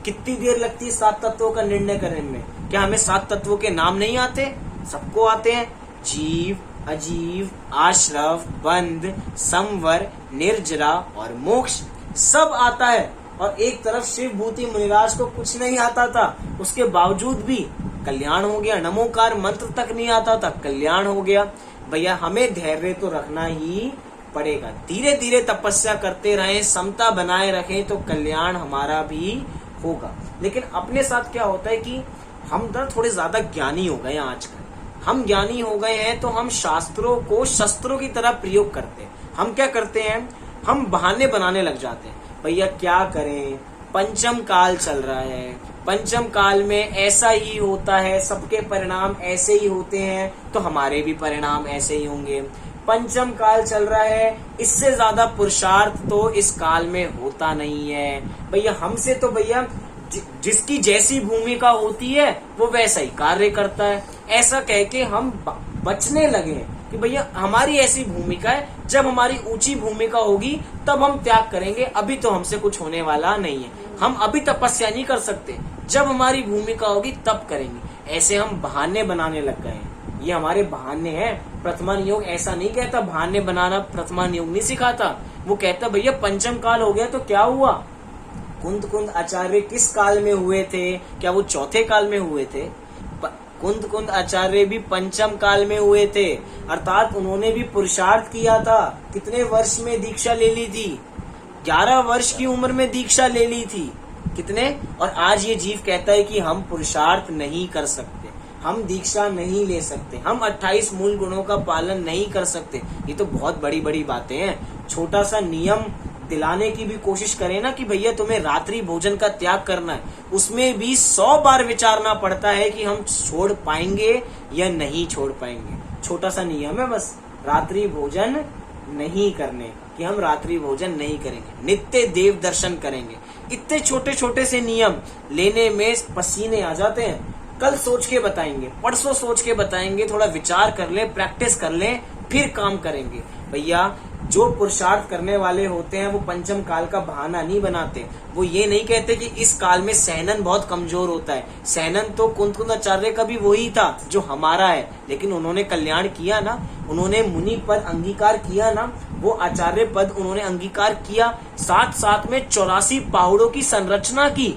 कितनी देर लगती है 7 तत्वों का निर्णय करने में? क्या हमें 7 तत्वों के नाम नहीं आते? सबको आते हैं। जीव, अजीव, आश्रव, बंध, संवर, निर्जरा और मोक्ष, सब आता है। और एक तरफ शिव भूति मुनिराज को कुछ नहीं आता था, उसके बावजूद भी कल्याण हो गया। नमोकार मंत्र तक नहीं आता था, कल्याण हो गया। भैया हमें धैर्य तो रखना ही पड़ेगा। धीरे धीरे तपस्या करते रहें, समता बनाए रखें तो कल्याण हमारा भी होगा। लेकिन अपने साथ क्या होता है कि हम थोड़े ज्यादा ज्ञानी हो गए हैं आजकल। हम ज्ञानी हो गए हैं तो हम शास्त्रों को शस्त्रों की तरह प्रयोग करते हैं। हम क्या करते हैं? हम बहाने बनाने लग जाते हैं। भैया क्या करें, पंचम काल चल रहा है, पंचम काल में ऐसा ही होता है, सबके परिणाम ऐसे ही होते हैं, तो हमारे भी परिणाम ऐसे ही होंगे। पंचम काल चल रहा है, इससे ज्यादा पुरुषार्थ तो इस काल में होता नहीं है। भैया हमसे तो भैया जिसकी जैसी भूमिका होती है वो वैसा ही कार्य करता है। ऐसा कह के हम बचने लगे कि भैया हमारी ऐसी भूमिका है, जब हमारी ऊंची भूमिका होगी तब हम त्याग करेंगे, अभी तो हमसे कुछ होने वाला नहीं है। हम अभी तपस्या नहीं कर सकते, जब हमारी भूमिका होगी तब करेंगे। ऐसे हम बहाने बनाने लग गए हैं। ये हमारे बहाने हैं। प्रथमान योग ऐसा नहीं कहता, बहाने बनाना प्रथमान योग नहीं सिखाता। वो कहता भैया पंचम काल हो गया तो क्या हुआ? कुंद आचार्य किस काल में हुए थे? क्या वो चौथे काल में हुए थे? कुंद आचार्य भी पंचम काल में हुए थे, अर्थात उन्होंने भी पुरुषार्थ किया था। कितने वर्ष में दीक्षा ले ली थी? 11 वर्ष की उम्र में दीक्षा ले ली थी। कितने? और आज ये जीव कहता है कि हम पुरुषार्थ नहीं कर सकते, हम दीक्षा नहीं ले सकते, हम 28 मूल गुणों का पालन नहीं कर सकते। ये तो बहुत बड़ी बड़ी बातें हैं। छोटा सा नियम दिलाने की भी कोशिश करें ना कि भैया तुम्हें रात्रि भोजन का त्याग करना है, उसमें भी 100 बार विचारना पड़ता है कि हम छोड़ पाएंगे या नहीं छोड़ पाएंगे। छोटा सा नियम है बस, रात्रि भोजन नहीं करने का, कि हम रात्रि भोजन नहीं करेंगे, नित्य देव दर्शन करेंगे। इतने छोटे छोटे से नियम लेने में पसीने आ जाते हैं। कल सोच के बताएंगे, परसों सोच के बताएंगे, थोड़ा विचार कर लें, प्रैक्टिस कर लें, फिर काम करेंगे। भैया जो पुरुषार्थ करने वाले होते हैं वो पंचम काल का बहाना नहीं बनाते। वो ये नहीं कहते कि इस काल में सहनन बहुत कमजोर होता है। सहनन तो कुंत आचार्य का भी वही था जो हमारा है, लेकिन उन्होंने कल्याण किया ना, उन्होंने मुनि पद अंगीकार किया ना, वो आचार्य पद उन्होंने अंगीकार किया, साथ साथ में 84 पहाड़ों की संरचना की।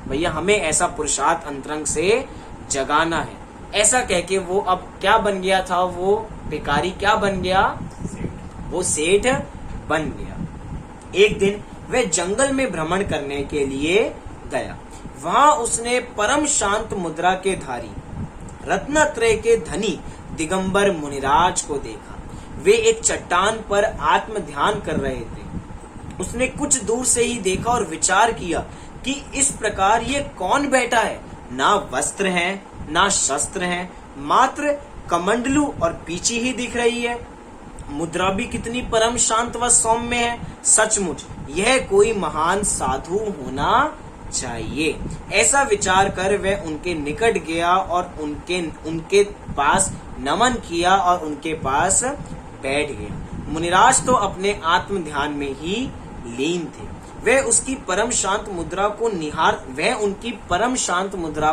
भैया हमें ऐसा पुरुषार्थ अंतरंग से जगाना है। ऐसा कह के वो अब क्या बन गया था, वो भिखारी क्या बन गया, वो सेठ बन गया। एक दिन वह जंगल में भ्रमण करने के लिए गया। वहां उसने परम शांत मुद्रा के धारी रत्नत्रय के धनी दिगंबर मुनिराज को देखा। वे एक चट्टान पर आत्म ध्यान कर रहे थे। उसने कुछ दूर से ही देखा और विचार किया कि इस प्रकार ये कौन बैठा है। ना वस्त्र है, ना शस्त्र है, मात्र कमंडलू और पीछी ही दिख रही है। मुद्रा भी कितनी परम शांत व सौम्य है। सचमुच यह कोई महान साधु होना चाहिए। ऐसा विचार कर वह उनके निकट गया और उनके पास नमन किया और उनके पास बैठ गया। मुनिराज तो अपने आत्म ध्यान में ही लीन थे। वह उनकी परम शांत मुद्रा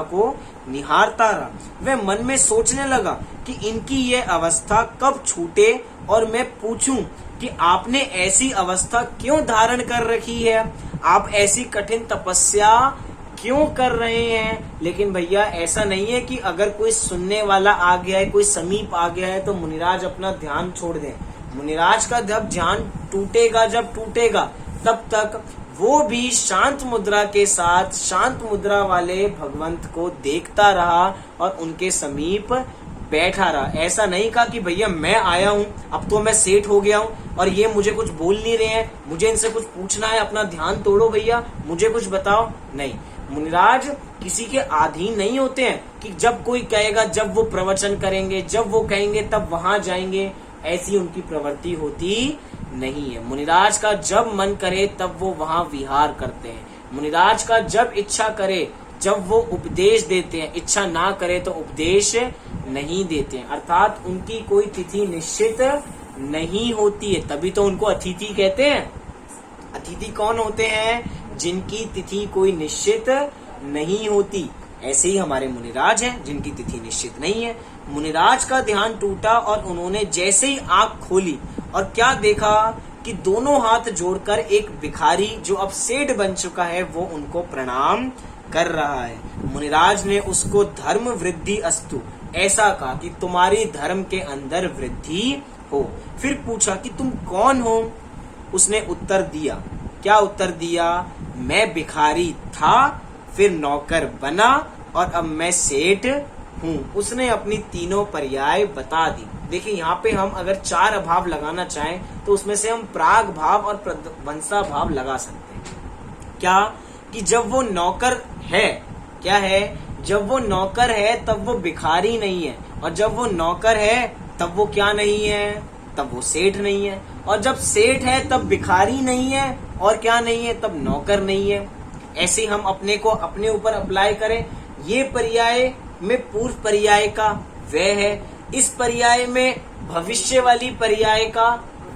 को निहारता रहा। वह मन में सोचने लगा कि इनकी यह अवस्था कब छूटे और मैं पूछूं कि आपने ऐसी अवस्था क्यों धारण कर रखी है, आप ऐसी कठिन तपस्या क्यों कर रहे हैं। लेकिन भैया ऐसा नहीं है कि अगर कोई सुनने वाला आ गया है, कोई समीप आ गया है तो मुनिराज अपना ध्यान छोड़ दें। मुनिराज का जब ध्यान टूटेगा तब तक वो भी शांत मुद्रा के साथ शांत मुद्रा वाले भगवंत को देखता रहा और उनके समीप बैठा रहा। ऐसा नहीं कहा कि भैया मैं आया हूँ, अब तो मैं सेठ हो गया हूँ और ये मुझे कुछ बोल नहीं रहे हैं, मुझे इनसे कुछ पूछना है, अपना ध्यान तोड़ो भैया, मुझे कुछ बताओ। नहीं, मुनिराज किसी के अधीन नहीं होते हैं कि जब कोई कहेगा, जब वो प्रवचन करेंगे, जब वो कहेंगे तब वहां जाएंगे। ऐसी उनकी प्रवृत्ति होती नहीं है। मुनिराज का जब मन करे तब वो वहां विहार करते हैं। मुनिराज का जब इच्छा करे जब वो उपदेश देते हैं, इच्छा ना करे तो उपदेश नहीं देते हैं। अर्थात उनकी कोई तिथि निश्चित नहीं होती है, तभी तो उनको अतिथि कहते हैं। अतिथि कौन होते हैं? जिनकी तिथि कोई निश्चित नहीं होती। ऐसे ही हमारे मुनिराज हैं जिनकी तिथि निश्चित नहीं है। मुनिराज का ध्यान टूटा और उन्होंने जैसे ही आंख खोली और क्या देखा कि दोनों हाथ जोड़कर एक भिखारी जो अब सेठ बन चुका है वो उनको प्रणाम कर रहा है। मुनिराज ने उसको धर्म वृद्धि अस्तु ऐसा कहा कि तुम्हारी धर्म के अंदर वृद्धि हो। फिर पूछा कि तुम कौन हो? उसने उत्तर दिया। क्या उत्तर दिया? मैं भिखारी था, फिर नौकर बना और अब मैं सेठ हूँ। उसने अपनी तीनों पर्याय बता दी। देखिए यहाँ पे हम अगर 4 अभाव लगाना चाहें तो उसमें से हम प्राग भाव और प्रध्वंसा भाव लगा सकते हैं। क्या कि जब वो नौकर है, क्या है, जब वो नौकर है तब वो भिखारी नहीं है, और जब वो नौकर है तब वो क्या नहीं है, तब वो सेठ नहीं है, और जब सेठ है तब भिखारी नहीं है, और क्या नहीं है, तब नौकर नहीं है। ऐसे हम अपने को अपने ऊपर अप्लाई करें। ये पर्याय में पूर्व पर्याय का वह है, इस पर्याय में भविष्य वाली पर्याय का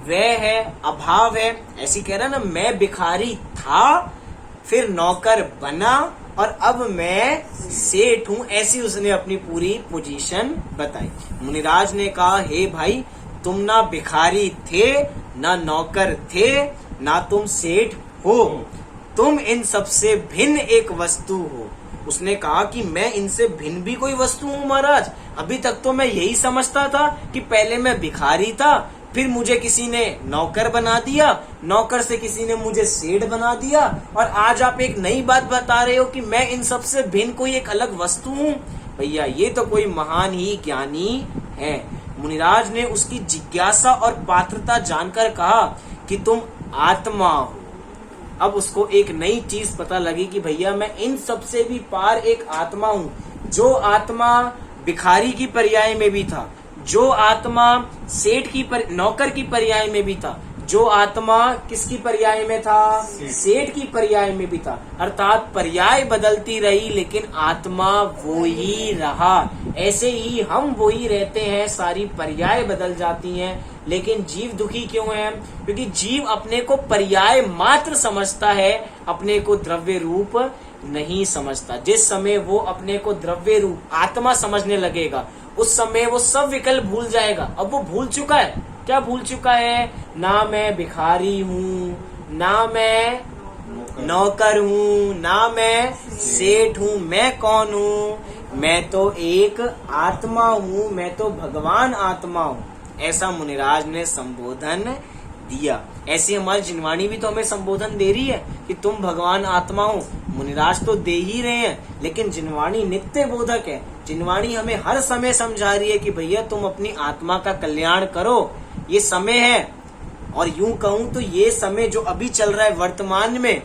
वह है, अभाव है। ऐसी कह रहा ना, मैं भिखारी था, फिर नौकर बना और अब मैं सेठ हूं। ऐसी उसने अपनी पूरी पोजीशन बताई। मुनिराज ने कहा, हे भाई, तुम ना भिखारी थे, ना नौकर थे, ना तुम सेठ हो, तुम इन सबसे भिन्न एक वस्तु हो। उसने कहा कि मैं इनसे भिन्न भी कोई वस्तु हूँ महाराज। अभी तक तो मैं यही समझता था कि पहले मैं भिखारी था, फिर मुझे किसी ने नौकर बना दिया, नौकर से किसी ने मुझे सेठ बना दिया, और आज आप एक नई बात बता रहे हो कि मैं इन सब से भिन्न कोई एक अलग वस्तु हूं। भैया ये तो कोई महान ही ज्ञानी है। मुनिराज ने उसकी जिज्ञासा और पात्रता जानकर कहा कि तुम आत्मा हो। अब उसको एक नई चीज पता लगी कि भैया मैं इन सब से भी पार एक आत्मा हूं। जो आत्मा भिखारी की पर्याय में भी था, जो आत्मा सेठ की नौकर की पर्याय में भी था, जो आत्मा किसकी पर्याय में था, सेठ की पर्याय में भी था, अर्थात पर्याय बदलती रही लेकिन आत्मा वो ही रहा। ऐसे ही हम वो ही रहते हैं, सारी पर्याय बदल जाती हैं, लेकिन जीव दुखी क्यों है? क्योंकि जीव अपने को पर्याय मात्र समझता है, अपने को द्रव्य रूप नहीं समझता। जिस समय वो अपने को द्रव्य रूप आत्मा समझने लगेगा, उस समय वो सब विकल्प भूल जाएगा। अब वो भूल चुका है, क्या भूल चुका है? ना मैं भिखारी हूँ, ना मैं नौकर हूँ, ना मैं सेठ हूँ। मैं कौन हूँ? मैं तो एक आत्मा हूँ, मैं तो भगवान आत्मा हूँ। ऐसा मुनिराज ने संबोधन दिया। ऐसी हमारी जिनवाणी भी तो हमें संबोधन दे रही है कि तुम भगवान आत्मा हो। मुनिराज तो दे ही रहे हैं, लेकिन जिनवाणी नित्य बोधक है। जिनवाणी हमें हर समय समझा रही है कि भैया तुम अपनी आत्मा का कल्याण करो, ये समय है। और यूं कहूं तो ये समय जो अभी चल रहा है वर्तमान में,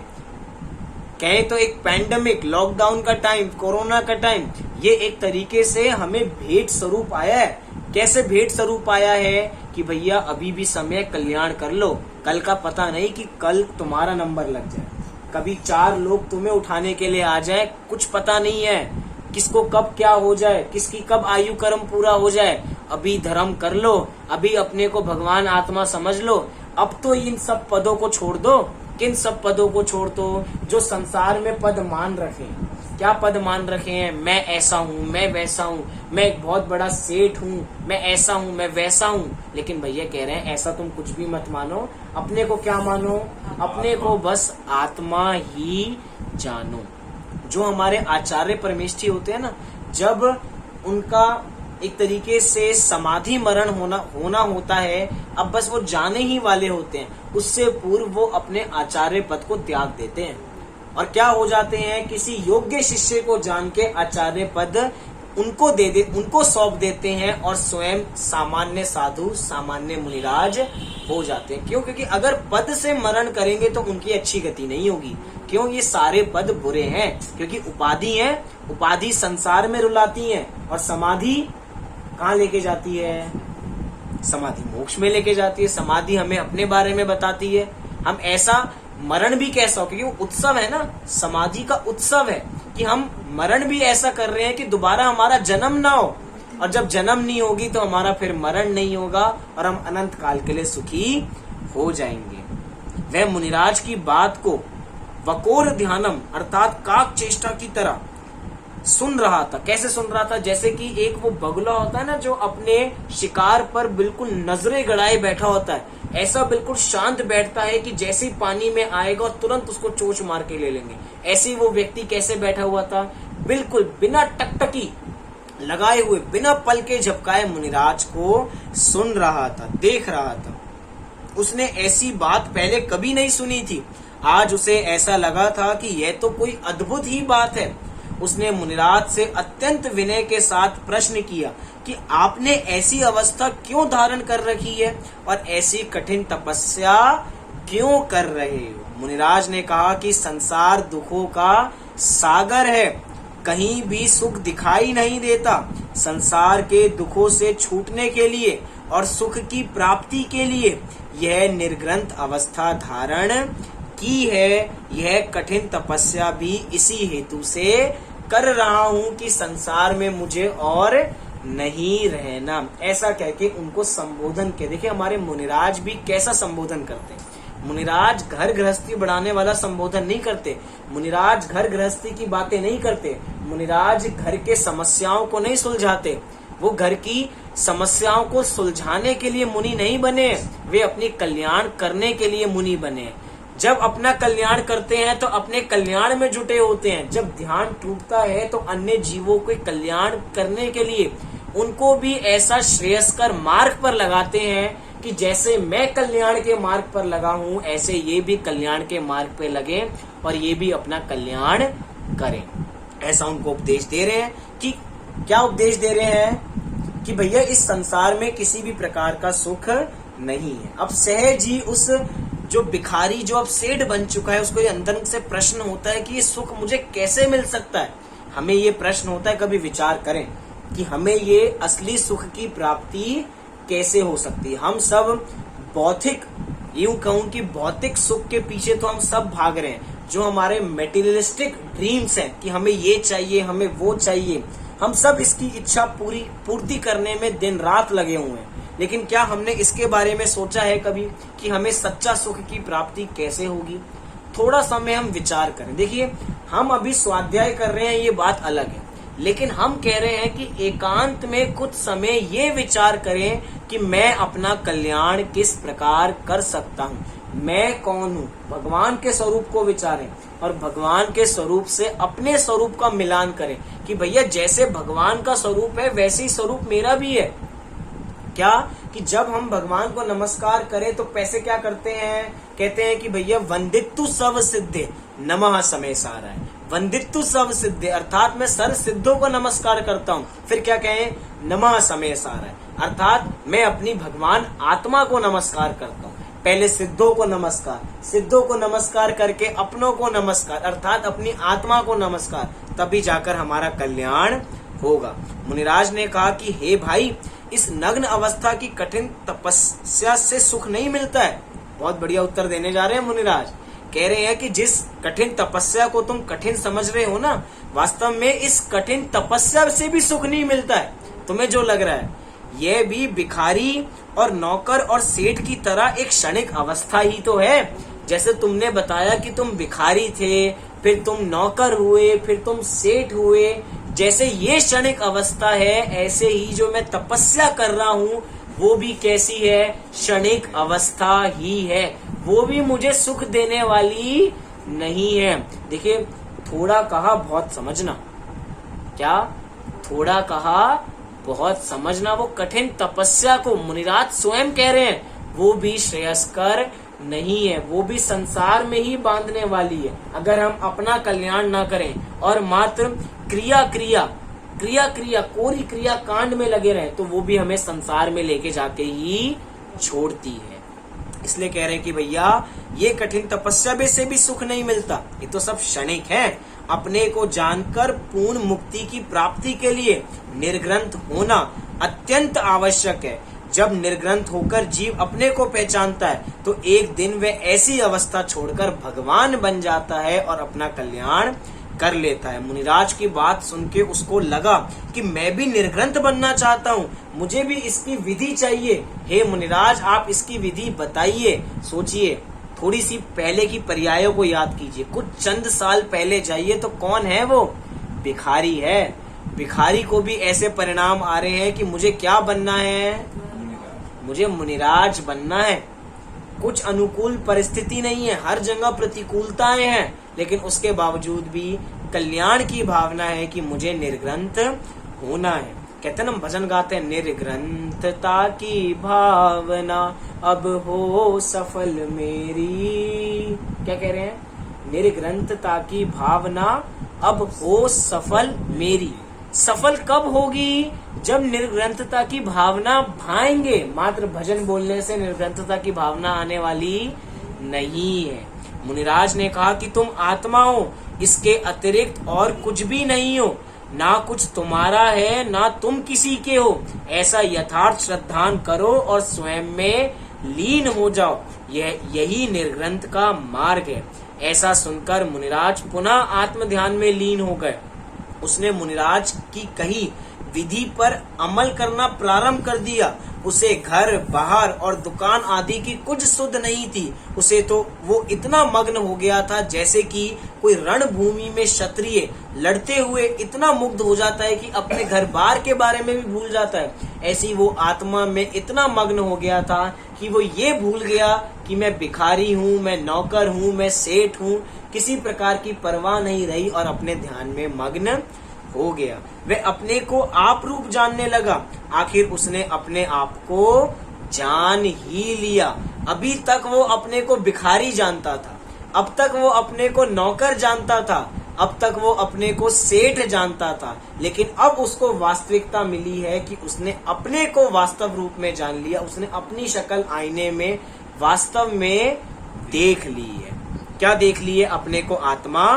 कहें तो एक पैंडेमिक, लॉकडाउन का टाइम, कोरोना का टाइम, ये एक तरीके से हमें भेंट स्वरूप आया है। कैसे भेंट स्वरूप आया है कि भैया अभी भी समय कल्याण कर लो, कल का पता नहीं कि कल तुम्हारा नंबर लग जाए, कभी 4 लोग तुम्हें उठाने के लिए आ जाए, कुछ पता नहीं है किसको कब क्या हो जाए, किसकी कब आयु कर्म पूरा हो जाए। अभी धर्म कर लो, अभी अपने को भगवान आत्मा समझ लो। अब तो इन सब पदों को छोड़ दो। किन सब पदों को छोड़ दो? जो संसार में पद मान रखे हैं। क्या पद मान रखे हैं? मैं ऐसा हूँ, मैं वैसा हूँ, मैं एक बहुत बड़ा सेठ हूँ, मैं ऐसा हूँ, मैं वैसा हूँ। लेकिन भैया कह रहे हैं ऐसा तुम कुछ भी मत मानो, अपने को क्या मानो? अपने को बस आत्मा ही जानो। जो हमारे आचार्य परमेष्ठी होते हैं ना, जब उनका एक तरीके से समाधि मरण होना होता है, अब बस वो जाने ही वाले होते हैं, उससे पूर्व वो अपने आचार्य पद को त्याग देते हैं और क्या हो जाते हैं, किसी योग्य शिष्य को जान के आचार्य पद उनको सौंप देते हैं और स्वयं सामान्य साधु, सामान्य मुनिराज हो जाते हैं। क्यों? क्योंकि अगर पद से मरण करेंगे तो उनकी अच्छी गति नहीं होगी। क्यों? ये सारे पद बुरे हैं, क्योंकि उपाधि है, उपाधि संसार में रुलाती है, और समाधि कहाँ लेके जाती है? समाधि मोक्ष में लेके जाती है। समाधि हमें अपने बारे में बताती है। हम ऐसा मरण भी कैसा हो, क्योंकि वो उत्सव है ना, समाधि का उत्सव है कि हम मरण भी ऐसा कर रहे हैं कि दोबारा हमारा जन्म ना हो, और जब जन्म नहीं होगी तो हमारा फिर मरण नहीं होगा और हम अनंत काल के लिए सुखी हो जाएंगे। वह मुनिराज की बात को वकोर ध्यानम अर्थात काक चेष्टा की तरह सुन रहा था। कैसे सुन रहा था? जैसे कि एक वो बगुला होता है ना, जो अपने शिकार पर बिल्कुल नजरें गड़ाए बैठा होता है, ऐसा बिल्कुल शांत बैठता है कि जैसे ही पानी में आएगा और तुरंत उसको चोंच मार के ले लेंगे। ऐसे वो व्यक्ति कैसे बैठा हुआ था? बिल्कुल बिना टकटकी लगाए हुए, बिना पल के झपकाए मुनिराज को सुन रहा था, देख रहा था। उसने ऐसी बात पहले कभी नहीं सुनी थी। आज उसे ऐसा लगा था कि यह तो कोई अद्भुत ही बात है। उसने मुनिराज से अत्यंत विनय के साथ प्रश्न किया कि आपने ऐसी अवस्था क्यों धारण कर रखी है और ऐसी कठिन तपस्या क्यों कर रहे हो? मुनिराज ने कहा कि संसार दुखों का सागर है, कहीं भी सुख दिखाई नहीं देता। संसार के दुखों से छूटने के लिए और सुख की प्राप्ति के लिए यह निर्ग्रंथ अवस्था धारण की है। यह कठिन तपस्या भी इसी हेतु से कर रहा हूं कि संसार में मुझे और नहीं रहना। ऐसा कह के उनको संबोधन के देखिए, हमारे मुनिराज भी कैसा संबोधन करते हैं। मुनिराज घर गृहस्थी बढ़ाने वाला संबोधन नहीं करते। मुनिराज घर गृहस्थी की बातें नहीं करते। मुनिराज घर के समस्याओं को नहीं सुलझाते। वो घर की समस्याओं को सुलझाने के लिए मुनि नहीं बने, वे अपनी कल्याण करने के लिए मुनि बने। जब अपना कल्याण करते हैं तो अपने कल्याण में जुटे होते हैं। जब ध्यान टूटता है तो अन्य जीवों के कल्याण करने के लिए उनको भी ऐसा श्रेयस्कर मार्ग पर लगाते हैं कि जैसे मैं कल्याण के मार्ग पर लगा हूं, ऐसे ये भी कल्याण के मार्ग पे लगे और ये भी अपना कल्याण करें। ऐसा उनको उपदेश दे रहे हैं। कि क्या उपदेश दे रहे हैं? कि भैया इस संसार में किसी भी प्रकार का सुख नहीं है। अब सहज ही उस जो भिखारी, जो अब सेठ बन चुका है, उसको ये अंदर से प्रश्न होता है कि ये सुख मुझे कैसे मिल सकता है। हमें ये प्रश्न होता है, कभी विचार करें कि हमें ये असली सुख की प्राप्ति कैसे हो सकती है। हम सब भौतिक, यूं कहूं कि भौतिक सुख के पीछे तो हम सब भाग रहे हैं। जो हमारे मेटीरियलिस्टिक ड्रीम्स हैं कि हमें ये चाहिए, हमें वो चाहिए, हम सब इसकी इच्छा पूर्ति करने में दिन रात लगे हुए हैं। लेकिन क्या हमने इसके बारे में सोचा है कभी कि हमें सच्चा सुख की प्राप्ति कैसे होगी? थोड़ा समय हम विचार करें। देखिए, हम अभी स्वाध्याय कर रहे हैं, ये बात अलग है, लेकिन हम कह रहे हैं कि एकांत में कुछ समय ये विचार करें कि मैं अपना कल्याण किस प्रकार कर सकता हूँ, मैं कौन हूँ। भगवान के स्वरूप को विचारें और भगवान के स्वरूप से अपने स्वरूप का मिलान करें कि भैया जैसे भगवान का स्वरूप है वैसे ही स्वरूप मेरा भी है। क्या कि जब हम भगवान को नमस्कार करें तो पैसे क्या करते हैं? कहते हैं कि भैया वंदितु सब सिद्धे नमः समय सारा है। वंदितु सब सिद्धे अर्थात मैं सर्व सिद्धों को नमस्कार करता हूँ। फिर क्या कहें? नमः समय सारा है, अर्थात मैं अपनी भगवान आत्मा को नमस्कार करता हूँ। पहले सिद्धों को नमस्कार, सिद्धों को नमस्कार करके अपनों को नमस्कार, अर्थात अपनी आत्मा को नमस्कार, तभी जाकर हमारा कल्याण होगा। मुनिराज ने कहा कि हे भाई, इस नग्न अवस्था की कठिन तपस्या से सुख नहीं मिलता है। बहुत बढ़िया उत्तर देने जा रहे हैं मुनिराज। कह रहे हैं कि जिस कठिन तपस्या को तुम कठिन समझ रहे हो ना, वास्तव में इस कठिन तपस्या से भी सुख नहीं मिलता है। तुम्हें जो लग रहा है, यह भी भिखारी और नौकर और सेठ की तरह एक क्षणिक अवस्था ही तो है। जैसे तुमने बताया कि तुम भिखारी थे, फिर तुम नौकर हुए, फिर तुम सेठ हुए, जैसे ये क्षणिक अवस्था है, ऐसे ही जो मैं तपस्या कर रहा हूँ वो भी कैसी है? क्षणिक अवस्था ही है। वो भी मुझे सुख देने वाली नहीं है। देखिए, थोड़ा कहा बहुत समझना। क्या? थोड़ा कहा बहुत समझना। वो कठिन तपस्या को मुनिराज स्वयं कह रहे हैं, वो भी श्रेयस्कर नहीं है, वो भी संसार में ही बांधने वाली है। अगर हम अपना कल्याण ना करें और मात्र क्रिया कोरी क्रिया कांड में लगे रहे, तो वो भी हमें संसार में लेके जाके ही छोड़ती है। इसलिए कह रहे हैं कि भैया ये कठिन तपस्या से भी सुख नहीं मिलता, ये तो सब क्षणिक है। अपने को जानकर पूर्ण मुक्ति की प्राप्ति के लिए निर्ग्रंथ होना अत्यंत आवश्यक है। जब निर्ग्रंथ होकर जीव अपने को पहचानता है तो एक दिन वह ऐसी अवस्था छोड़कर भगवान बन जाता है और अपना कल्याण कर लेता है। मुनिराज की बात सुन के उसको लगा कि मैं भी निर्ग्रंथ बनना चाहता हूँ, मुझे भी इसकी विधि चाहिए। हे मुनिराज, आप इसकी विधि बताइए। सोचिए, थोड़ी सी पहले की पर्यायों को याद कीजिए। कुछ चंद साल पहले जाइए तो कौन है वो? भिखारी है। भिखारी को भी ऐसे परिणाम आ रहे हैं कि मुझे क्या बनना है? मुझे मुनिराज बनना है। कुछ अनुकूल परिस्थिति नहीं है, हर जगह प्रतिकूलताएं हैं, लेकिन उसके बावजूद भी कल्याण की भावना है कि मुझे निर्ग्रंथ होना है। कहते हैं ना, भजन गाते हैं, निर्ग्रंथता की भावना अब हो सफल मेरी। क्या कह रहे हैं? निर्ग्रंथता की भावना अब हो सफल मेरी। सफल कब होगी? जब निर्ग्रंथता की भावना भाएंगे। मात्र भजन बोलने से निर्ग्रंथता की भावना आने वाली नहीं है। मुनिराज ने कहा कि तुम आत्मा हो, इसके अतिरिक्त और कुछ भी नहीं हो, ना कुछ तुम्हारा है ना तुम किसी के हो। ऐसा यथार्थ श्रद्धान करो और स्वयं में लीन हो जाओ। यही निर्ग्रंथ का मार्ग है। ऐसा सुनकर मुनिराज पुनः आत्म ध्यान में लीन हो गए। उसने मुनिराज की कही विधि पर अमल करना प्रारंभ कर दिया। उसे घर बाहर और दुकान आदि की कुछ सुध नहीं थी। उसे तो वो इतना मग्न हो गया था जैसे कि कोई रणभूमि में क्षत्रिय लड़ते हुए इतना मुग्ध हो जाता है कि अपने घर बार के बारे में भी भूल जाता है। ऐसी वो आत्मा में इतना मग्न हो गया था कि वो ये भूल गया कि मैं भिखारी हूँ, मैं नौकर हूँ, मैं सेठ हूँ। किसी प्रकार की परवाह नहीं रही और अपने ध्यान में मग्न हो गया। वह अपने को आप रूप जानने लगा। आखिर उसने अपने आप को जान ही लिया। अभी तक वो अपने को भिखारी जानता था, अब तक वो अपने को नौकर जानता था, अब तक वो अपने को सेठ जानता था, लेकिन अब उसको वास्तविकता मिली है कि उसने अपने को वास्तव रूप में जान लिया। उसने अपनी शक्ल आईने में वास्तव में देख ली है। क्या देख ली है? अपने को आत्मा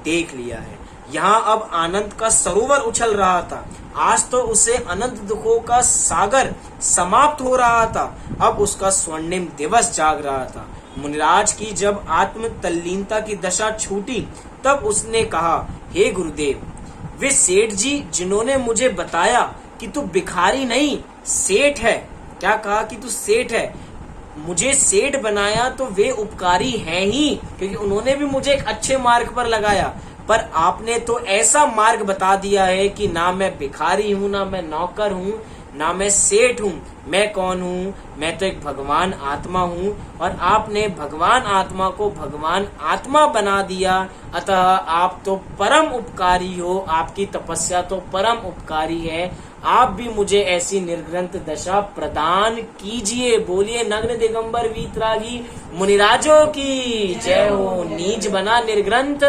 देख लिया है। यहाँ अब आनंद का सरोवर उछल रहा था। आज तो उसे अनंत दुखों का सागर समाप्त हो रहा था, अब उसका स्वर्णिम दिवस जाग रहा था। मुनिराज की जब आत्म तल्लीनता की दशा छूटी, तब उसने कहा, हे गुरुदेव, वे सेठ जी जिन्होंने मुझे बताया कि तू भिखारी नहीं सेठ है। क्या कहा? कि तू सेठ है। मुझे सेठ बनाया तो वे उपकारी हैं ही, क्योंकि उन्होंने भी मुझे एक अच्छे मार्ग पर लगाया। पर आपने तो ऐसा मार्ग बता दिया है कि ना मैं भिखारी हूं, ना मैं नौकर हूं, ना मैं सेठ हूं। मैं कौन हूं? मैं तो एक भगवान आत्मा हूं, और आपने भगवान आत्मा को भगवान आत्मा बना दिया। अतः आप तो परम उपकारी हो, आपकी तपस्या तो परम उपकारी है। आप भी मुझे ऐसी निर्ग्रंथ दशा प्रदान कीजिए। बोलिए नग्न दिगंबर वीतरागी मुनिराजों की जय हो। नीच बना निर्ग्रंथ।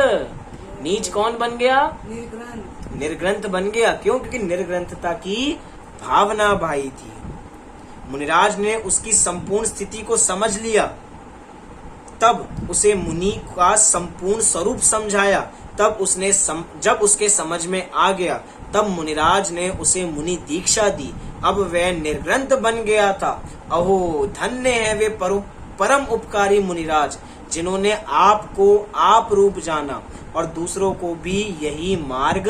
नीच कौन बन गया? निर्ग्रंथ बन गया। क्यों? क्योंकि निर्ग्रंथता की भावना भाई थी। मुनिराज ने उसकी संपूर्ण स्थिति को समझ लिया, तब उसे मुनि का संपूर्ण स्वरूप समझाया। तब उसने जब उसके समझ में आ गया, तब मुनिराज ने उसे मुनि दीक्षा दी। अब वह निर्ग्रंथ बन गया था। अहो धन्य है वे परम उपकारी मुनिराज, जिन्होंने आपको आप रूप जाना और दूसरों को भी यही मार्ग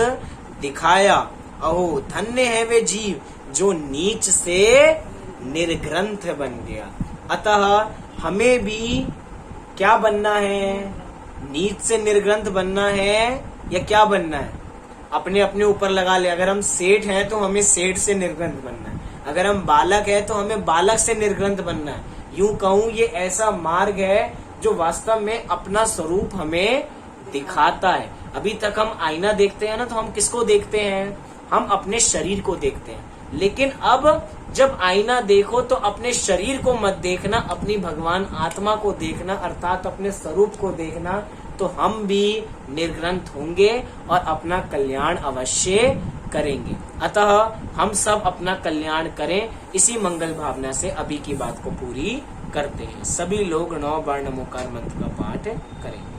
दिखाया। अहो धन्य है वे जीव जो नीच से निर्ग्रंथ बन गया। अतः हमें भी क्या बनना है? नीच से निर्ग्रंथ बनना है या क्या बनना है? अपने अपने ऊपर लगा ले। अगर हम सेठ हैं तो हमें सेठ से निर्ग्रंथ बनना है, अगर हम बालक हैं तो हमें बालक से निर्ग्रंथ बनना है। यूं कहूं, ये ऐसा मार्ग है जो वास्तव में अपना स्वरूप हमें दिखाता है। अभी तक हम आईना देखते हैं ना, तो हम किसको देखते हैं? हम अपने शरीर को देखते हैं। लेकिन अब जब आईना देखो तो अपने शरीर को मत देखना, अपनी भगवान आत्मा को देखना, अर्थात अपने स्वरूप को देखना। तो हम भी निर्ग्रंथ होंगे और अपना कल्याण अवश्य करेंगे। अतः हम सब अपना कल्याण करें, इसी मंगल भावना से अभी की बात को पूरी करते हैं। सभी लोग 9 बार नमोकार मंत्र का पाठ करेंगे।